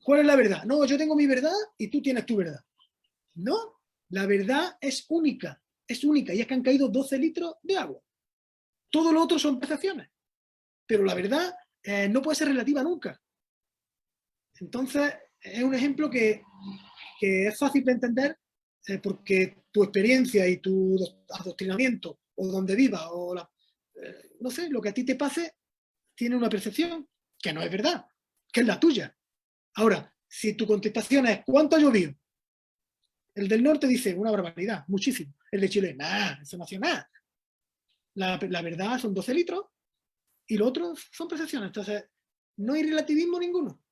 ¿Cuál es la verdad? No, yo tengo mi verdad y tú tienes tu verdad. No, la verdad es única, y es que han caído 12 litros de agua. Todo lo otro son percepciones, pero la verdad no puede ser relativa nunca. Entonces, es un ejemplo que es fácil de entender porque tu experiencia y tu adoctrinamiento, o donde vivas, o no sé, lo que a ti te pase, tiene una percepción que no es verdad, que es la tuya. Ahora, si tu contestación es ¿cuánto ha llovido? El del norte dice una barbaridad, muchísimo. El de Chile, nada, eso no ha sido nada. La verdad son 12 litros y lo otro son percepciones. Entonces, no hay relativismo ninguno.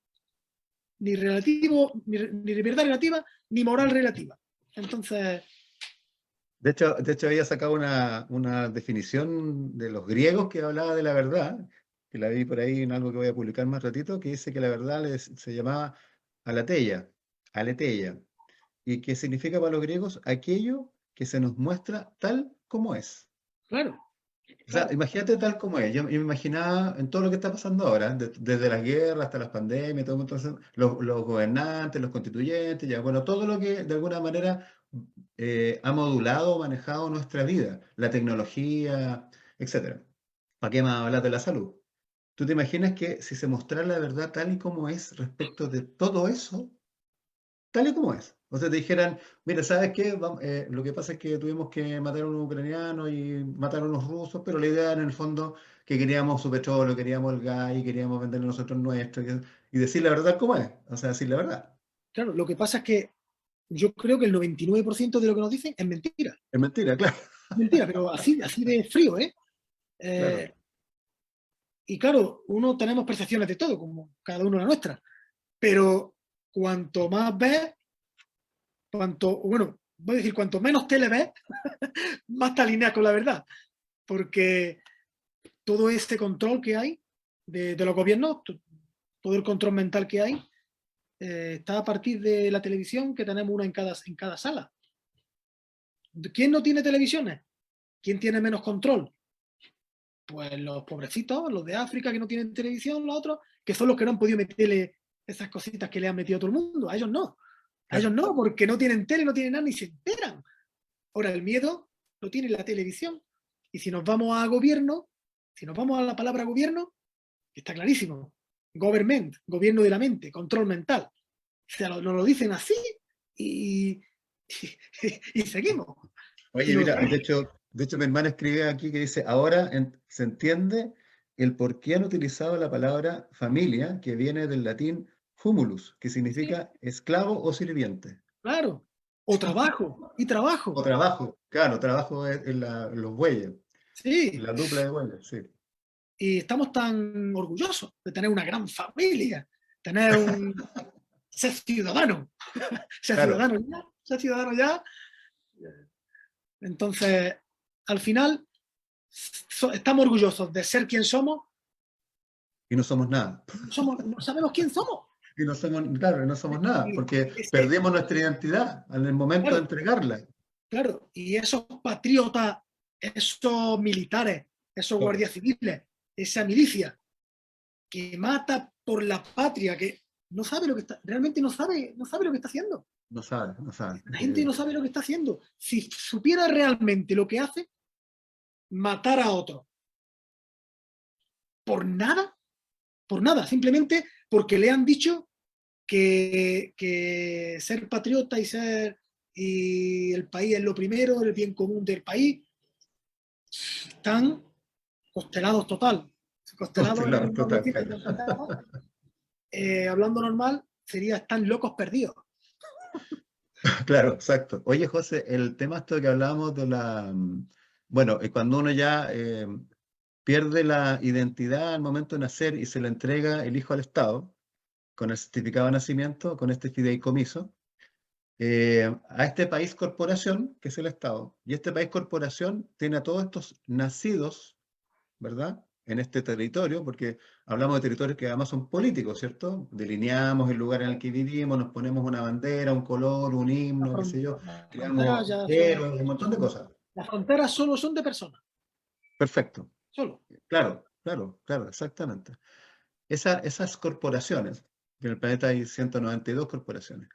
Ni relativo, ni verdad relativa, ni moral relativa. Entonces, de hecho había sacado una definición de los griegos que hablaba de la verdad, que la vi por ahí en algo que voy a publicar más ratito, que dice que la verdad se llamaba aletheia, aletheia, y que significa para los griegos aquello que se nos muestra tal como es. claro, O sea, claro, imagínate tal como es. Yo me imaginaba en todo lo que está pasando ahora, desde las guerras hasta las pandemias, todo, entonces, los gobernantes, los constituyentes, ya, bueno, todo lo que de alguna manera ha modulado o manejado nuestra vida, la tecnología, etcétera. ¿Para qué más hablar de la salud? ¿Tú te imaginas que si se mostrara la verdad tal y como es respecto de todo eso, tal y como es? O sea, te dijeran, mira, ¿sabes qué? Lo que pasa es que tuvimos que matar a unos ucranianos y matar a unos rusos, pero la idea en el fondo que queríamos su petróleo, queríamos el gas y queríamos venderlo nosotros nuestro y decir la verdad como es. O sea, decir la verdad. claro. Lo que pasa es que yo creo que el 99% de lo que nos dicen es mentira. Es mentira, claro. Mentira, pero así de frío, ¿eh? Claro. Y claro, uno tenemos percepciones de todo, como cada uno la nuestra, pero cuanto más ves, voy a decir, cuanto menos tele ves, más te alineas con la verdad, porque todo este control que hay de los gobiernos, todo el control mental que hay, está a partir de la televisión, que tenemos una en cada sala. ¿Quién no tiene televisiones? ¿Quién tiene menos control? Pues los pobrecitos, los de África que no tienen televisión, los otros, que son los que no han podido meterle esas cositas que le han metido a todo el mundo. A ellos no. A ellos no, porque no tienen tele, no tienen nada, ni se enteran. Ahora, el miedo lo tiene la televisión. Y si nos vamos a gobierno, si nos vamos a la palabra gobierno, está clarísimo. Government, gobierno de la mente, control mental. O sea, nos lo dicen así y, y seguimos. Oye, Y lo, mira, de hecho mi hermana escribe aquí que dice, ahora se entiende el por qué han utilizado la palabra familia, que viene del latín humulus, que sí, significa esclavo o sirviente. claro. O trabajo, y O trabajo. trabajo, claro, trabajo en los bueyes, en Sí, la dupla de bueyes, sí. y estamos tan orgullosos de tener una gran familia, tener ser ciudadano, ser Claro, ciudadano ya, ser ciudadano ya. Entonces, al final, estamos orgullosos de ser quien somos, y no somos nada. no sabemos quién somos. Y no somos, claro, no somos nada, Y porque ese, perdimos nuestra identidad en el momento de claro, entregarla. claro, y esos patriotas, esos militares, esos guardias civiles, esa milicia que mata por la patria, que no sabe lo que está, realmente no sabe lo que está haciendo. No sabe, no sabe. La gente no sabe lo que está haciendo. Si supiera realmente lo que hace, matar a otro. Por nada, simplemente porque le han dicho que ser patriota y el país es lo primero, el bien común del país, están constelados total. Constelados en Claro, un doble total, tipo de claro. constelados, hablando normal, sería están locos perdidos. Claro, exacto. Oye, José, el tema esto que hablábamos de bueno, cuando uno ya pierde la identidad al momento de nacer y se le entrega el hijo al Estado, con el certificado de nacimiento, con este fideicomiso, a este país corporación, que es el Estado, y este país corporación tiene a todos estos nacidos, ¿verdad? En este territorio, porque hablamos de territorios que además son políticos, ¿cierto? Delineamos el lugar en el que vivimos, nos ponemos una bandera, un color, un himno, qué sé yo, Las fronteras creamos ya héroes, un montón de cosas. las fronteras solo son de personas, Perfecto. solo. Claro, claro, claro, exactamente. Esas corporaciones, que en el planeta hay 192 corporaciones,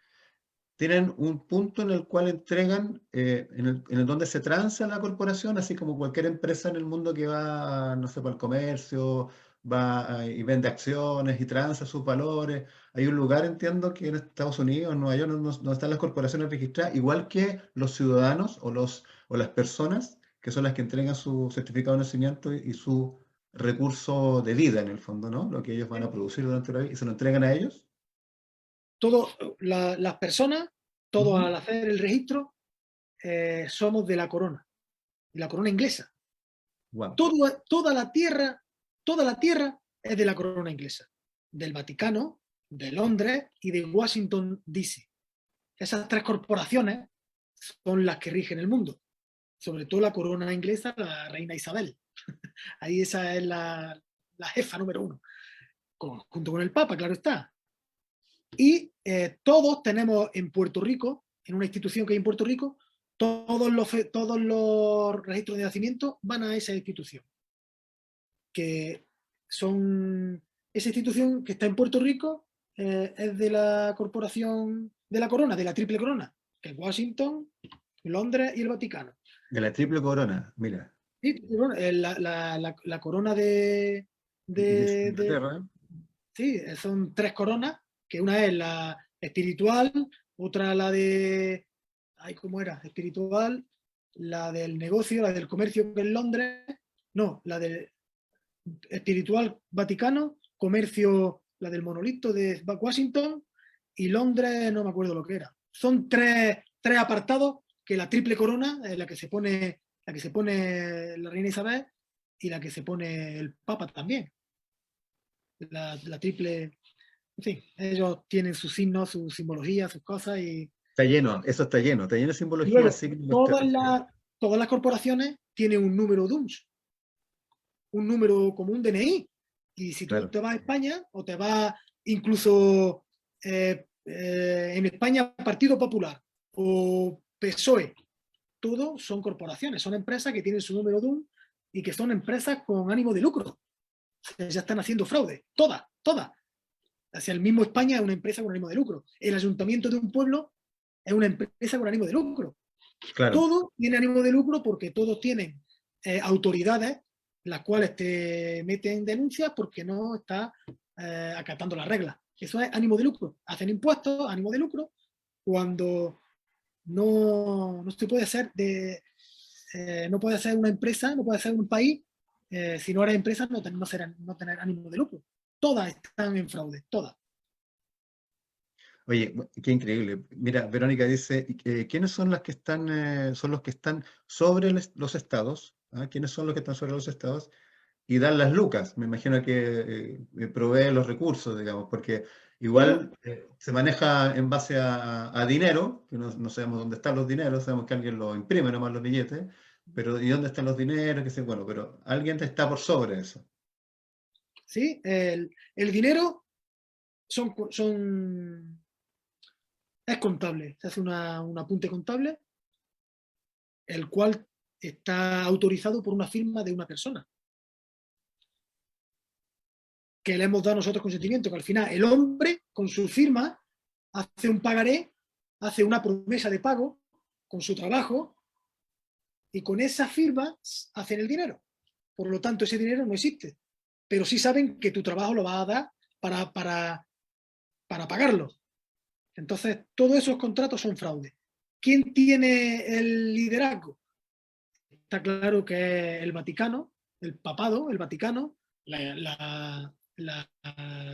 tienen un punto en el cual entregan, en el donde se transa la corporación, así como cualquier empresa en el mundo que va, no sé, para el comercio, va y vende acciones y transa sus valores. Hay un lugar, entiendo, que en Estados Unidos, en Nueva York, donde están las corporaciones registradas, igual que los ciudadanos o las personas, que son las que entregan su certificado de nacimiento y su recurso de vida, en el fondo, ¿no? Lo que ellos van a producir durante la vida y se lo entregan a ellos. Todo, las personas, todos Ujú. al hacer el registro, somos de la corona inglesa. Wow. Toda la tierra es de la corona inglesa, del Vaticano, de Londres y de Washington, D.C. Esas tres corporaciones son las que rigen el mundo, sobre todo la corona inglesa, la reina Isabel. Ahí esa es la jefa número uno, junto con el Papa, claro está. Y todos tenemos en Puerto Rico, en una institución que hay en Puerto Rico, todos los registros de nacimiento van a esa institución, que son esa institución que está en Puerto Rico, es de la corporación de la corona, de la triple corona, que es Washington, Londres y el Vaticano. De la triple corona, mira. Sí, bueno, la corona De de, Inglaterra, ¿eh? sí, son tres coronas, que una es la espiritual, otra la de, ay, ¿cómo era? Espiritual, la del negocio, la del comercio que es Londres, no, la del espiritual Vaticano, comercio, la del monolito de Washington, y Londres no me acuerdo lo que era. son tres apartados, que la triple corona, la que se pone la reina Isabel y la que se pone el Papa también. La triple, en fin, ellos tienen sus signos, su simbología, sus cosas y Está lleno, eso está lleno de simbología, luego signos, todas las corporaciones tienen un número DUNS, un número como un DNI. Y si tú claro, te vas a España o te vas incluso en España Partido Popular o PSOE, todos son corporaciones, son empresas que tienen su número DUNS y que son empresas con ánimo de lucro. Ya están haciendo fraude, todas. Hacia el mismo España es una empresa con ánimo de lucro. El ayuntamiento de un pueblo es una empresa con ánimo de lucro. claro, Todo tiene ánimo de lucro porque todos tienen autoridades las cuales te meten denuncias porque no está acatando las reglas. Eso es ánimo de lucro. Hacen impuestos, ánimo de lucro, cuando no se puede hacer no puede ser una empresa, no puede ser un país, si no eres empresa, no tener ánimo de lucro. Todas están en fraude, todas. Oye, qué increíble. Mira, Verónica dice, ¿quiénes son las que están, son los que están sobre los estados? ¿Ah? ¿Quiénes son los que están sobre los estados? Y dan las lucas. Me imagino que provee los recursos, digamos, porque Bueno, igual se maneja en base a dinero, que no sabemos dónde están los dineros, sabemos que alguien los imprime nomás los billetes, pero ¿y dónde están los dineros? Que sé, bueno, pero alguien está por sobre eso. sí, el dinero es contable. Se hace un apunte contable, el cual está autorizado por una firma de una persona, que le hemos dado nosotros consentimiento, que al final el hombre, con su firma, hace un pagaré, hace una promesa de pago con su trabajo y con esa firma hacen el dinero. Por lo tanto, ese dinero no existe. Pero sí saben que tu trabajo lo vas a dar para pagarlo. Entonces, todos esos contratos son fraude. ¿Quién tiene el liderazgo? Está claro que es el Vaticano, el papado, el Vaticano, la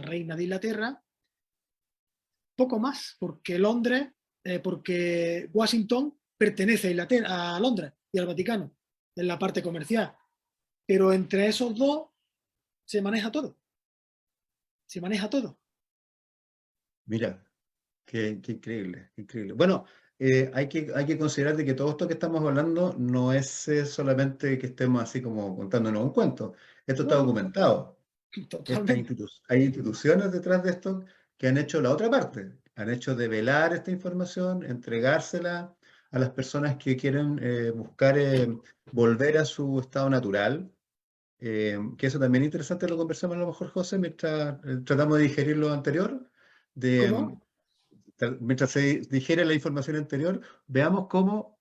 reina de Inglaterra, poco más, porque Londres, porque Washington pertenece a Inglaterra, a Londres y al Vaticano, en la parte comercial. Pero entre esos dos se maneja todo. Se maneja todo. Mira, qué increíble, qué increíble. Bueno, hay que considerar de que todo esto que estamos hablando no es solamente que estemos así como contándonos un cuento. Esto está No, no, documentado. totalmente. Hay instituciones detrás de esto que han hecho la otra parte, han hecho develar esta información, entregársela a las personas que quieren buscar volver a su estado natural. Que eso también es interesante, lo conversamos a lo mejor, José, mientras tratamos de digerir lo anterior, de, ¿Cómo? mientras se digiere la información anterior, veamos cómo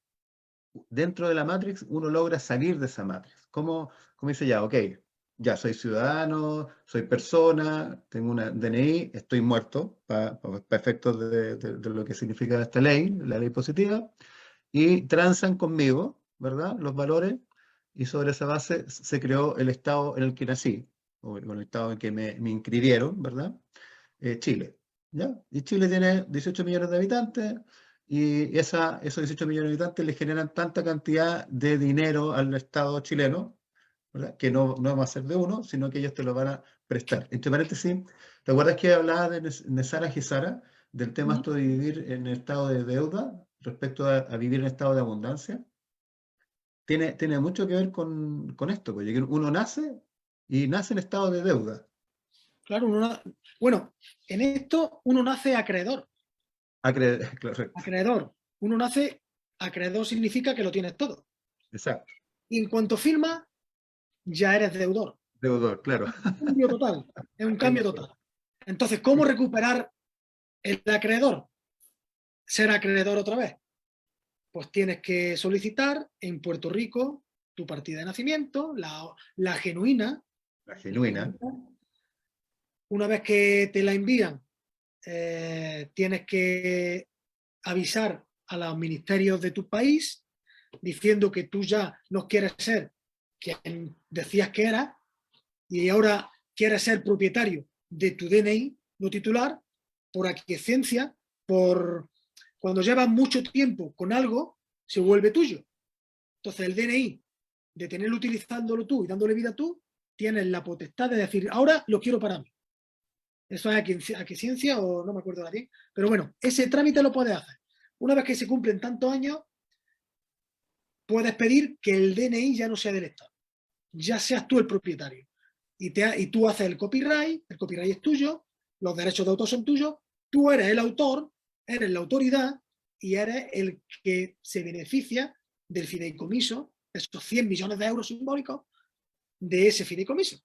dentro de la Matrix uno logra salir de esa Matrix. Cómo dice ya, ok, ya soy ciudadano, soy persona, tengo una DNI, estoy muerto para efectos de lo que significa esta ley, la ley positiva, y transan conmigo, ¿verdad? Los valores, y sobre esa base se creó el estado en el que nací, o el estado en el que me inscribieron, ¿verdad? Chile. ¿Ya? Y Chile tiene 18 millones de habitantes y esos 18 millones de habitantes le generan tanta cantidad de dinero al Estado chileno, ¿verdad? Que no va a ser de uno, sino que ellos te lo van a prestar. Entre paréntesis, ¿te acuerdas que hablaba de Nesara Gisara, del tema esto de vivir en estado de deuda respecto a vivir en estado de abundancia? Tiene mucho que ver con esto, porque uno nace y nace en estado de deuda. Claro, bueno, en esto uno nace acreedor. Correcto, Acreedor. Uno nace acreedor significa que lo tienes todo. exacto. Y en cuanto firma, ya eres deudor. Deudor, claro. Un cambio total. Es un Ahí cambio nació. total. Entonces, ¿cómo recuperar el acreedor? Ser acreedor otra vez. Pues tienes que solicitar en Puerto Rico tu partida de nacimiento, la genuina. La La genuina. genuina. Una vez que te la envían, tienes que avisar a los ministerios de tu país diciendo que tú ya no quieres ser quien decías que eras y ahora quieres ser propietario de tu DNI, no titular, por aquiescencia, por cuando llevas mucho tiempo con algo, se vuelve tuyo. Entonces el DNI, de tenerlo utilizándolo tú y dándole vida tú, tienes la potestad de decir, ahora lo quiero para mí. Eso es a qué ciencia o no me acuerdo bien. Pero bueno, ese trámite lo puedes hacer. Una vez que se cumplen tantos años, puedes pedir que el DNI ya no sea del Estado. Ya seas tú el propietario. Y tú haces el copyright es tuyo, los derechos de autor son tuyos, tú eres el autor, eres la autoridad y eres el que se beneficia del fideicomiso, esos 100 millones de euros simbólicos de ese fideicomiso.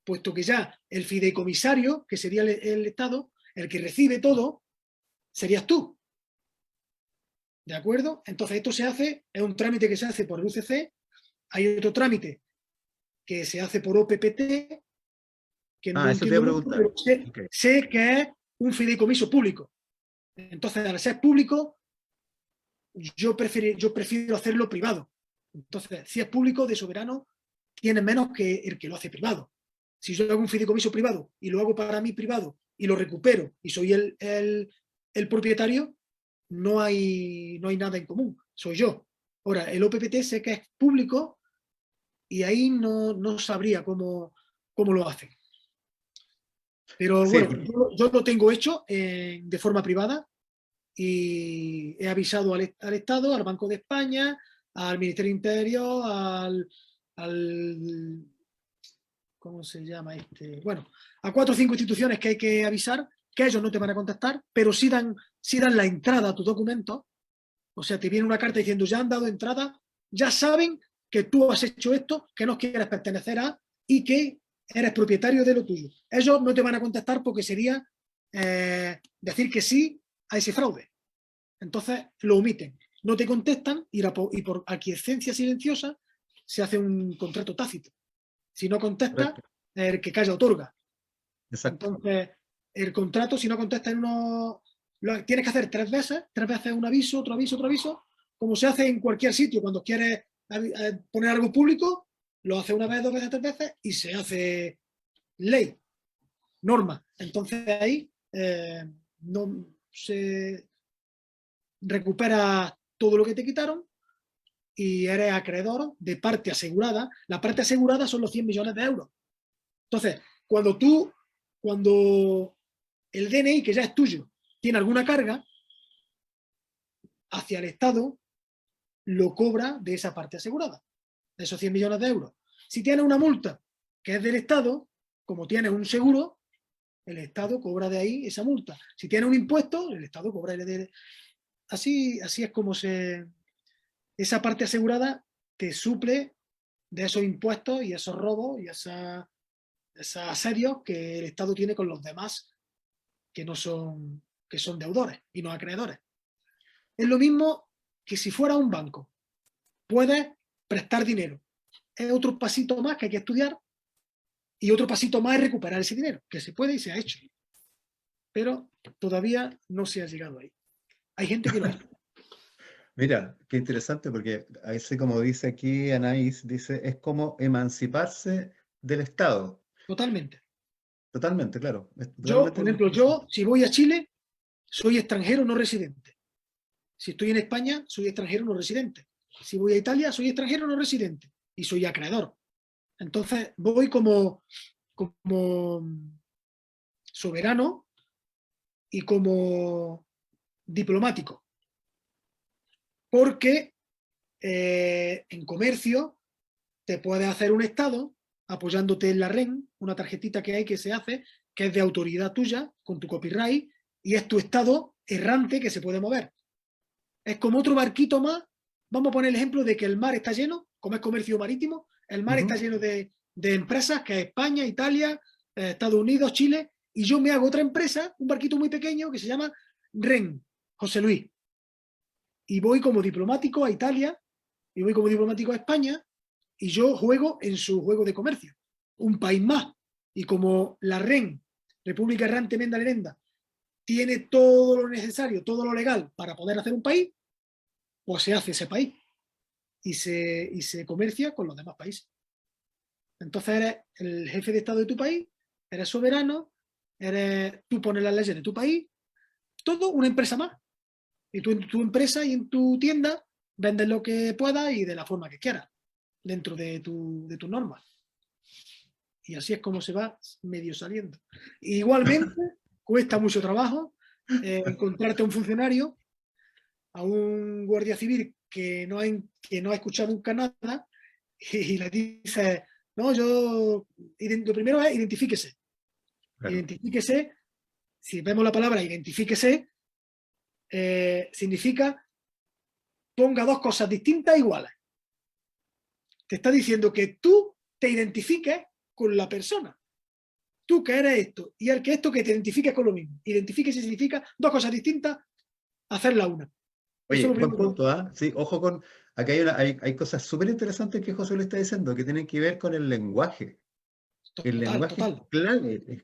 Puesto que ya el fideicomisario, que sería el Estado, el que recibe todo, serías tú. ¿De acuerdo? Entonces esto se hace, es un trámite que se hace por el UCC, hay otro trámite que se hace por OPPT, que no Eso te iba a entiendo mucho, preguntar. pero Okay. sé que es un fideicomiso público. Entonces, al ser público, yo prefiero hacerlo privado. Entonces, si es público, de soberano, tiene menos que el que lo hace privado. Si yo hago un fideicomiso privado y lo hago para mí privado y lo recupero y soy el propietario, no hay nada en común, soy yo. Ahora, el OPPT sé que es público y ahí no sabría cómo lo hacen. Pero Sí, bueno, yo lo tengo hecho de forma privada y he avisado al Estado, al Banco de España, al Ministerio Interior, al ¿cómo se llama este? Bueno, a 4 o 5 instituciones que hay que avisar, que ellos no te van a contactar, pero sí dan la entrada a tu documento. O sea, te viene una carta diciendo, ya han dado entrada, ya saben que tú has hecho esto, que no quieres pertenecer a y que eres propietario de lo tuyo. Ellos no te van a contactar porque sería decir que sí a ese fraude. Entonces lo omiten. No te contestan y por aquiescencia silenciosa se hace un contrato tácito. Si no contesta, correcto. el que calla otorga. Exacto. Entonces, el contrato, si no contesta en uno, tienes que hacer 3 veces un aviso, otro aviso, otro aviso, como se hace en cualquier sitio. Cuando quieres poner algo público, lo hace una vez, 2 veces, 3 veces y se hace ley, norma. Entonces ahí no se recupera todo lo que te quitaron y eres acreedor de parte asegurada. La parte asegurada son los 100 millones de euros. Entonces, cuando el DNI, que ya es tuyo, tiene alguna carga hacia el Estado, lo cobra de esa parte asegurada, de esos 100 millones de euros. Si tiene una multa que es del Estado, como tiene un seguro, el Estado cobra de ahí esa multa. Si tiene un impuesto, el Estado cobra de... Así es como esa parte asegurada te suple de esos impuestos y esos robos y esos asedios que el Estado tiene con los demás que son deudores y no acreedores. Es lo mismo que si fuera un banco. Puedes prestar dinero. Es otro pasito más que hay que estudiar y otro pasito más es recuperar ese dinero, que se puede y se ha hecho. Pero todavía no se ha llegado ahí. Hay gente que lo ha hecho. Mira, qué interesante porque a veces, como dice aquí Anaís, dice, es como emanciparse del Estado. Totalmente. Totalmente, claro. Es Yo, totalmente por ejemplo, si voy a Chile, soy extranjero no residente. Si estoy en España, soy extranjero no residente. Si voy a Italia, soy extranjero no residente. Y soy acreedor. Entonces, voy como soberano y como diplomático. Porque en comercio te puedes hacer un estado apoyándote en la REN, una tarjetita que hay que se hace, que es de autoridad tuya, con tu copyright, y es tu estado errante que se puede mover. Es como otro barquito más. Vamos a poner el ejemplo de que el mar está lleno, como es comercio marítimo, el mar está lleno de empresas, que es España, Italia, Estados Unidos, Chile, y yo me hago otra empresa, un barquito muy pequeño que se llama REN, José Luis, y voy como diplomático a Italia, y voy como diplomático a España, y yo juego en su juego de comercio, un país más. Y como la REN, República Errante Menda Lerenda, tiene todo lo necesario, todo lo legal para poder hacer un país, pues se hace ese país y se comercia con los demás países. Entonces eres el jefe de Estado de tu país, eres soberano, tú pones las leyes de tu país, todo una empresa más. Y tú en tu empresa y en tu tienda vendes lo que puedas y de la forma que quieras, dentro de tus normas. Y así es como se va medio saliendo. Igualmente, cuesta mucho trabajo encontrarte a un funcionario, a un guardia civil que no ha escuchado nunca nada y le dice, no, lo primero es identifíquese. Claro. Identifíquese, si vemos la palabra identifíquese, significa ponga dos cosas distintas iguales. Te está diciendo que tú te identifiques con la persona. Tú que eres esto y el que esto que te identifiques con lo mismo. Identifíquese significa dos cosas distintas, hacerla una. Eso Oye, es lo buen primero. punto, ¿ah? Sí, ojo con, acá hay cosas súper interesantes que José le está diciendo, que tienen que ver con el lenguaje. El Total, lenguaje total. es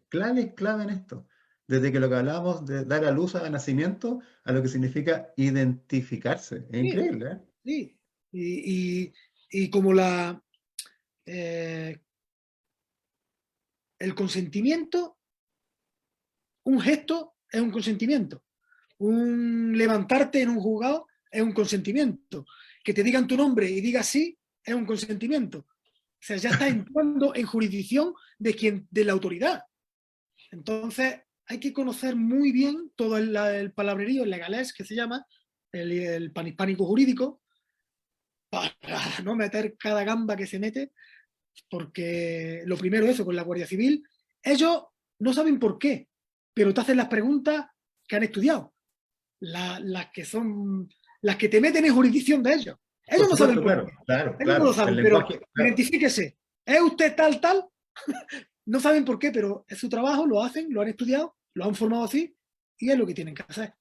clave en esto. Desde que lo que hablábamos de dar a luz a nacimiento, a lo que significa identificarse. Es Sí, increíble, ¿eh? sí. Y como eh, el consentimiento, un gesto es un consentimiento. Un levantarte en un juzgado es un consentimiento. Que te digan tu nombre y digas sí es un consentimiento. O sea, ya estás entrando en jurisdicción de la autoridad. Entonces, hay que conocer muy bien todo el palabrerío, el legalés que se llama, el panhispánico jurídico, para no meter cada gamba que se mete, porque lo primero eso, con la Guardia Civil, ellos no saben por qué, pero te hacen las preguntas que han estudiado, las que te meten en jurisdicción de ellos. Por Ellos no saben supuesto, por qué, claro, claro, ellos no lo claro. El saben, pero lenguaje, claro. identifíquese. ¿Es usted tal, tal? No saben por qué, pero es su trabajo, lo hacen, lo han estudiado, lo han formado así y es lo que tienen que hacer.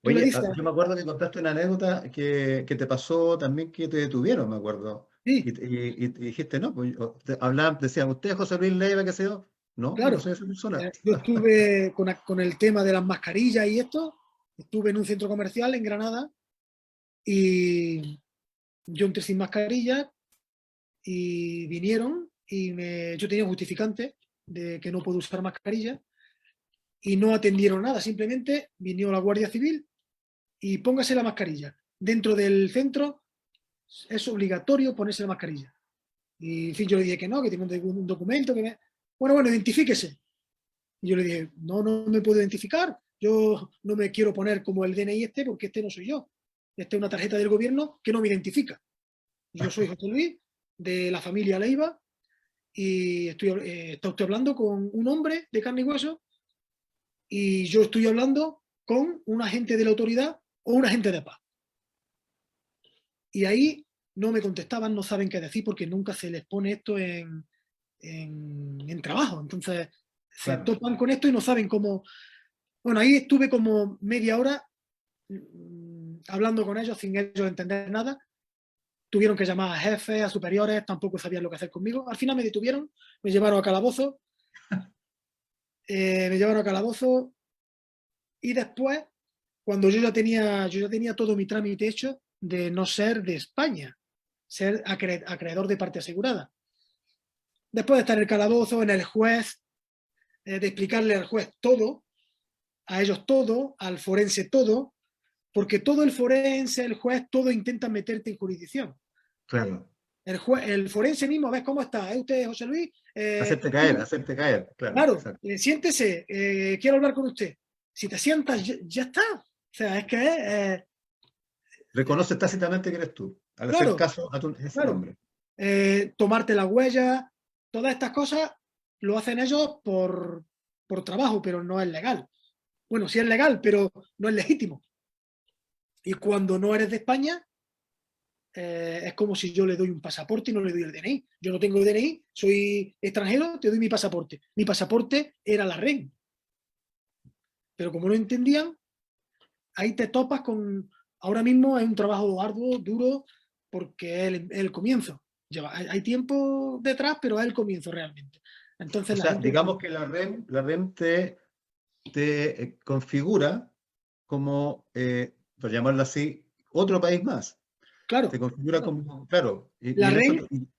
Tú le Oye, dices, yo me acuerdo que contaste una anécdota que te pasó también que te detuvieron, me acuerdo. Y, sí, y dijiste, no, pues hablaban, decían, ¿usted es José Luis Leiva, qué sé yo? No, yo no claro, soy esa persona. yo estuve con el tema de las mascarillas y esto, estuve en un centro comercial en Granada y yo entré sin mascarilla y vinieron y yo tenía un justificante de que no puedo usar mascarilla y no atendieron nada, simplemente vino la Guardia Civil y póngase la mascarilla. Dentro del centro es obligatorio ponerse la mascarilla. Y en fin, yo le dije que no, que tengo un documento, bueno, identifíquese. Y yo le dije, no me puedo identificar, yo no me quiero poner como el DNI porque este no soy yo. Esta es una tarjeta del gobierno que no me identifica. Yo soy José Luis, de la familia Leiva, y está usted hablando con un hombre de carne y hueso, y yo estoy hablando con un agente de la autoridad o un agente de paz. Y ahí no me contestaban, no saben qué decir porque nunca se les pone esto en trabajo. Entonces se Claro. topan con esto y no saben cómo. Bueno, ahí estuve como media hora hablando con ellos sin ellos entender nada. Tuvieron que llamar a jefes, a superiores, tampoco sabían lo que hacer conmigo. Al final me detuvieron, me llevaron a calabozo, y después, cuando yo ya tenía todo mi trámite hecho de no ser de España, ser acreedor de parte asegurada. Después de estar en el calabozo, en el juez, de explicarle al juez todo, a ellos todo, al forense todo, porque todo el forense, el juez, todo intenta meterte en jurisdicción. Claro. El forense mismo, ¿ves cómo está? ¿Es usted José Luis? Hacerte caer, claro, Claro, exacto. siéntese, quiero hablar con usted. Si te sientas, ya está. O sea, es que, Reconoce tácitamente que eres tú, al hacer claro, caso a ese claro. nombre. Tomarte la huella, todas estas cosas lo hacen ellos por trabajo, pero no es legal. Bueno, sí es legal, pero no es legítimo. Y cuando no eres de España, es como si yo le doy un pasaporte y no le doy el DNI. Yo no tengo DNI, soy extranjero, te doy mi pasaporte. Mi pasaporte era la REN. Pero como no entendían, ahí te topas con. Ahora mismo es un trabajo arduo, duro, porque es el comienzo. Hay tiempo detrás, pero es el comienzo realmente. O Entonces la sea, gente. digamos que la REM te configura como, por llamarlo así, otro país más. Te Claro, configura claro. como, claro, La y en eso, REN,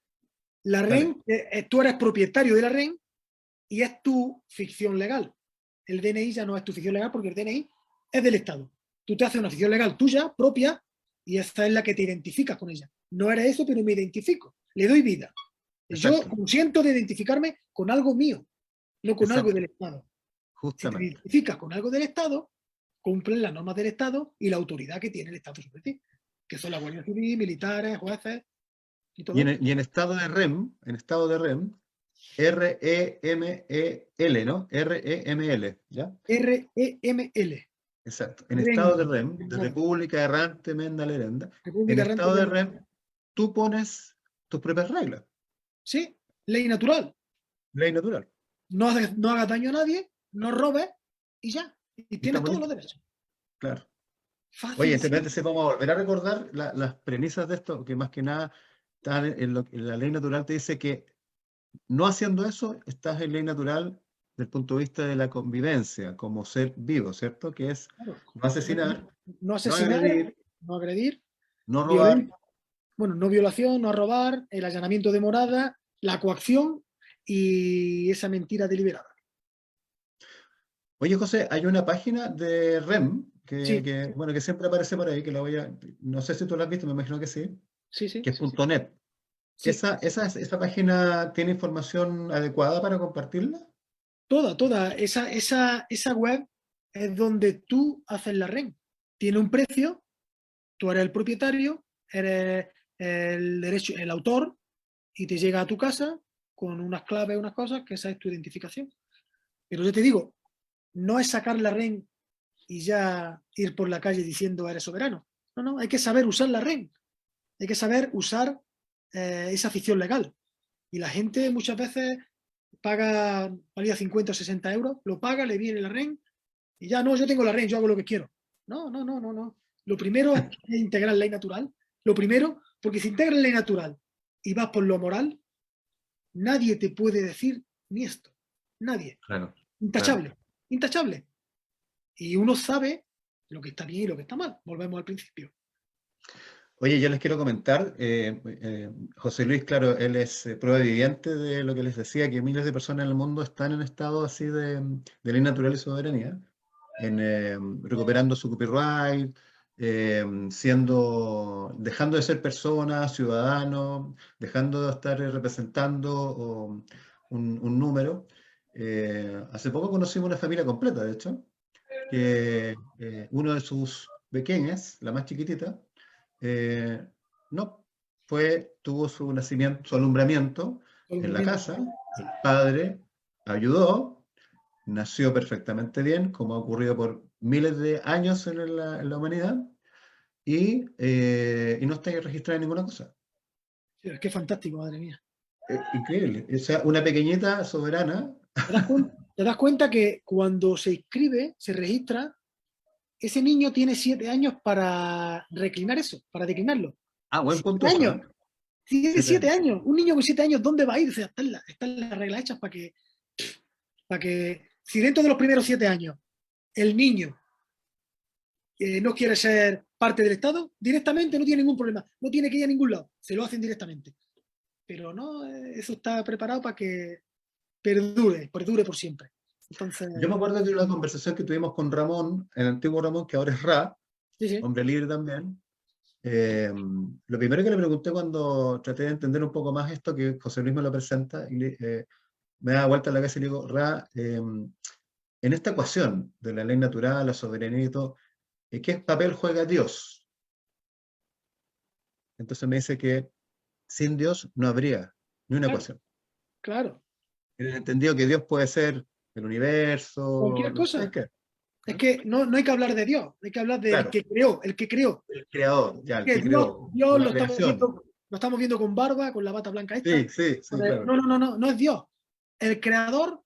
la dale, REN tú eres propietario de la REN y es tu ficción legal. El DNI ya no es tu ficción legal porque el DNI es del Estado. tú te haces una ficción legal tuya, propia, y esta es la que te identificas con ella. No eres eso, pero me identifico, le doy vida. Yo Exacto, consiento de identificarme con algo mío, no con algo del exacto, Estado. Si te justamente. identificas con algo del Estado, cumplen las normas del Estado y la autoridad que tiene el Estado sobre ti, que son la Guardia Civil, militares, jueces y todo eso. Y en estado de REM, REMEL, ¿no? REML, ¿ya? REML. Exacto. En estado de REM. REM, de República Errante Menda Lerenda, en República Errante estado de de Argentina. REM, tú pones tus propias reglas, Sí, ley natural. ley natural. No hagas daño a nadie, no robes y ya. Y Y está tienes todos los bonito, derechos. claro. Oye, Fácil, entre sí. paréntesis, vamos a volver a recordar las premisas de esto, que más que nada están en la ley natural te dice que no haciendo eso, estás en ley natural desde el punto de vista de la convivencia como ser vivo, ¿cierto? Que es Claro. no asesinar, No no asesinar, agredir, no agredir, no robar. violencia, bueno, no violación, no robar, el allanamiento de morada, la coacción y esa mentira deliberada. Oye, José, hay una página de REM Sí, bueno, que siempre aparece por ahí, que la voy a, no sé si tú la has visto, me imagino que sí, sí, sí, que es sí, sí. .net. Sí, ¿Esa página tiene información adecuada para compartirla? toda. Esa web es donde tú haces la REN. Tiene un precio, tú eres el propietario, eres el autor y te llega a tu casa con unas claves, unas cosas, que esa es tu identificación. Pero yo te digo, no es sacar la REN y ya ir por la calle diciendo eres soberano. No, no, hay que saber usar la REN, hay que saber usar esa ficción legal. Y la gente muchas veces valía 50 o 60 euros, lo paga, le viene la REN y ya no, yo tengo la REN, yo hago lo que quiero. No, no, no, no, no. Lo primero es integrar ley natural. Lo primero, porque si integras ley natural y vas por lo moral, nadie te puede decir ni esto. Nadie. Claro, claro. Intachable. Intachable. Y uno sabe lo que está bien y lo que está mal. Volvemos al principio. Oye, yo les quiero comentar, José Luis, claro, él es prueba viviente de lo que les decía, que miles de personas en el mundo están en estado así de ley natural y soberanía, recuperando su copyright, dejando de ser personas, ciudadanos, dejando de estar representando un número. Hace poco conocimos una familia completa, de hecho, que uno de sus pequeñas, la más chiquitita, eh, no, tuvo su nacimiento, su alumbramiento en la casa, el padre ayudó, nació perfectamente bien, como ha ocurrido por miles de años en la humanidad, y no está registrada en ninguna cosa. Qué fantástico, madre mía. Increíble. O sea, una pequeñita soberana. Te das cuenta que cuando se inscribe, se registra, ese niño tiene 7 años para reclinar eso, para declinarlo. Ah, buen 7 punto eso, años. ¿eh? Tiene 7 7 años. años. Un niño con 7 años, ¿dónde va a ir? O sea, están las reglas hechas para que, si dentro de los primeros 7 años el niño no quiere ser parte del Estado, directamente no tiene ningún problema. No tiene que ir a ningún lado. Se lo hacen directamente. Pero no, eso está preparado para que perdure por siempre. Entonces, Yo me acuerdo de una conversación que tuvimos con Ramón, el antiguo Ramón, que ahora es Ra, sí, sí. hombre libre también. Lo primero que le pregunté cuando traté de entender un poco más esto, que José Luis me lo presenta, me da vuelta la cabeza y le digo, Ra, en esta ecuación de la ley natural, la soberanía y todo, ¿qué papel juega Dios? Entonces me dice que sin Dios no habría ni una Claro, ecuación. claro. En el entendido que Dios puede ser el universo, Cualquier no sé cosa. qué. Es ¿No? que no hay que hablar de Dios, hay que hablar del Claro, que creó, el que creó. el creador, ya, el Que que Dios, creó, o Dios la creación. lo estamos viendo con barba, con la bata blanca esta. Sí, sí, sí, claro. No, no, no, no, no es Dios. El creador,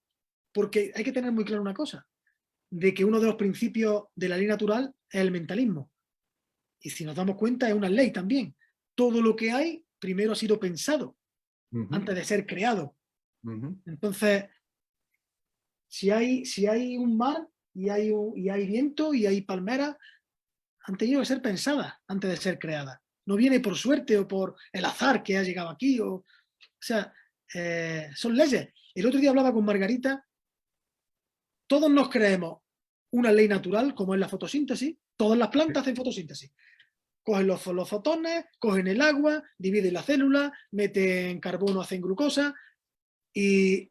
porque hay que tener muy claro una cosa, de que uno de los principios de la ley natural es el mentalismo. Y si nos damos cuenta, es una ley también. Todo lo que hay primero ha sido pensado Ujú, antes de ser creado. ujú. Entonces, si hay un mar y hay viento y hay palmeras, han tenido que ser pensadas antes de ser creadas. No viene por suerte o por el azar que ha llegado aquí. O sea, son leyes. El otro día hablaba con Margarita, todos nos creemos una ley natural como es la fotosíntesis. Todas las plantas hacen fotosíntesis. Cogen los fotones, cogen el agua, dividen la célula, meten carbono, hacen glucosa y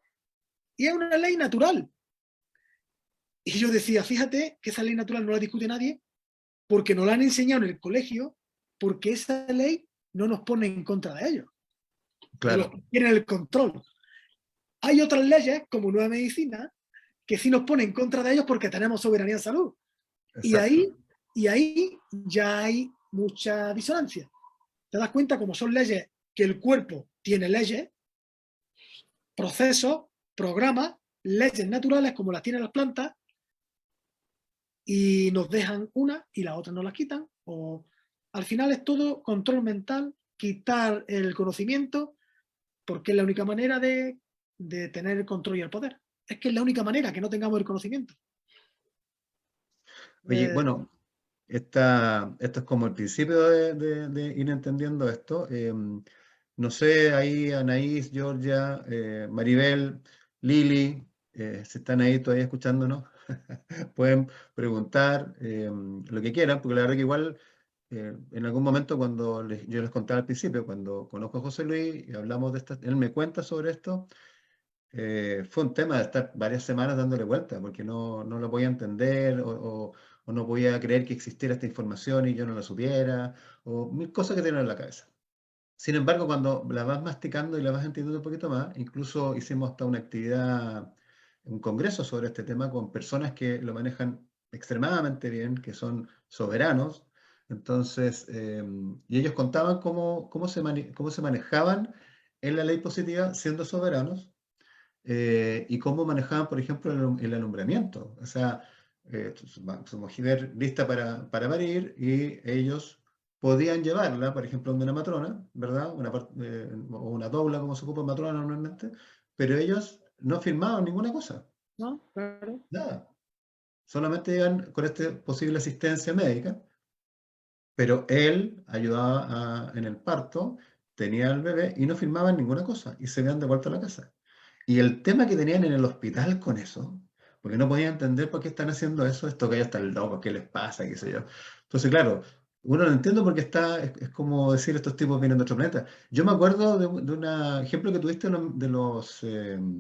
es una ley natural. Y yo decía, fíjate que esa ley natural no la discute nadie porque nos la han enseñado en el colegio, porque esa ley no nos pone en contra de ellos, de los Claro, que tienen el control. Hay otras leyes, como Nueva Medicina, que sí nos pone en contra de ellos porque tenemos soberanía en salud. Y exacto. ahí, y ahí ya hay mucha disonancia. Te das cuenta como son leyes que el cuerpo tiene leyes, procesos, programas, leyes naturales como las tienen las plantas, y nos dejan una y la otra nos las quitan. O al final es todo control mental, quitar el conocimiento, porque es la única manera de tener el control y el poder. Es que es la única manera que no tengamos el conocimiento. Oye, Eh, bueno, esto es como el principio de ir entendiendo esto. No sé, ahí Anaís, Georgia, Maribel, Lili, si están ahí todavía escuchándonos, pueden preguntar lo que quieran, porque la verdad que igual en algún momento cuando yo les contaba al principio, cuando conozco a José Luis y hablamos de esto, él me cuenta sobre esto, fue un tema de estar varias semanas dándole vuelta, porque no lo podía entender o no podía creer que existiera esta información y yo no la supiera, o mil cosas que tienen en la cabeza. Sin embargo, cuando la vas masticando y la vas entendiendo un poquito más, incluso hicimos hasta una actividad, un congreso sobre este tema con personas que lo manejan extremadamente bien, que son soberanos. Entonces, y ellos contaban cómo se manejaban en la ley positiva siendo soberanos y cómo manejaban, por ejemplo, el alumbramiento. O sea, su mujer lista para parir y ellos podían llevarla, por ejemplo, donde una matrona, ¿verdad? O una doula, como se ocupa en matrona normalmente, pero ellos no firmaban ninguna cosa, ¿No? Claro. nada. Solamente iban con esta posible asistencia médica, pero él ayudaba en el parto, tenía al bebé y no firmaban ninguna cosa y se iban de vuelta a la casa. Y el tema que tenían en el hospital con eso, porque no podían entender por qué están haciendo eso, esto que ellos están locos, qué les pasa, qué sé yo. Entonces, claro, uno lo entiende porque es como decir estos tipos vienen de otro planeta. Yo me acuerdo de un ejemplo que tuviste de los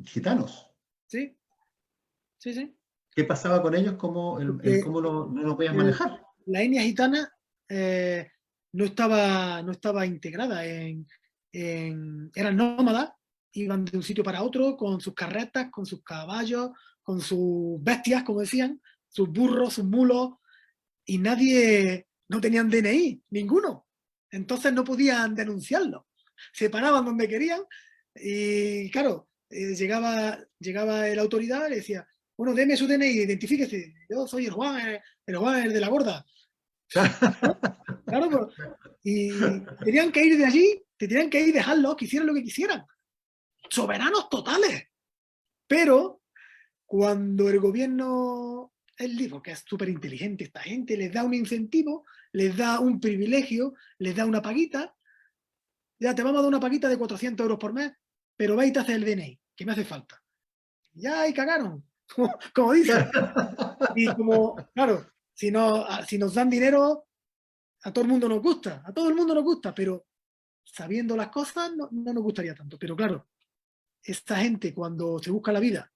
gitanos. Sí, sí, sí. ¿Qué pasaba con ellos? Porque ¿Cómo no lo podían el- manejar? la etnia gitana no estaba integrada eran nómadas, iban de un sitio para otro con sus carretas, con sus caballos, con sus bestias, como decían, sus burros, sus mulos, y no tenían DNI, ninguno. Entonces no podían denunciarlo. Se paraban donde querían y, claro, llegaba la autoridad y le decía, bueno, deme su DNI, identifíquese, yo soy el Juan, el de la gorda. Claro, y tenían que ir de allí, te tenían que ir y dejarlos que hicieran lo que quisieran. Soberanos totales. Pero cuando el gobierno es libre, que es súper inteligente esta gente, les da un incentivo, les da un privilegio, les da una paguita, ya te vamos a dar una paguita de 400 euros por mes, pero ve y te haces el DNI, que me hace falta. Ya, y cagaron, como dicen. Y como, claro, si nos dan dinero, a todo el mundo nos gusta, a todo el mundo nos gusta, pero sabiendo las cosas no nos gustaría tanto. Pero claro, esta gente cuando se busca la vida,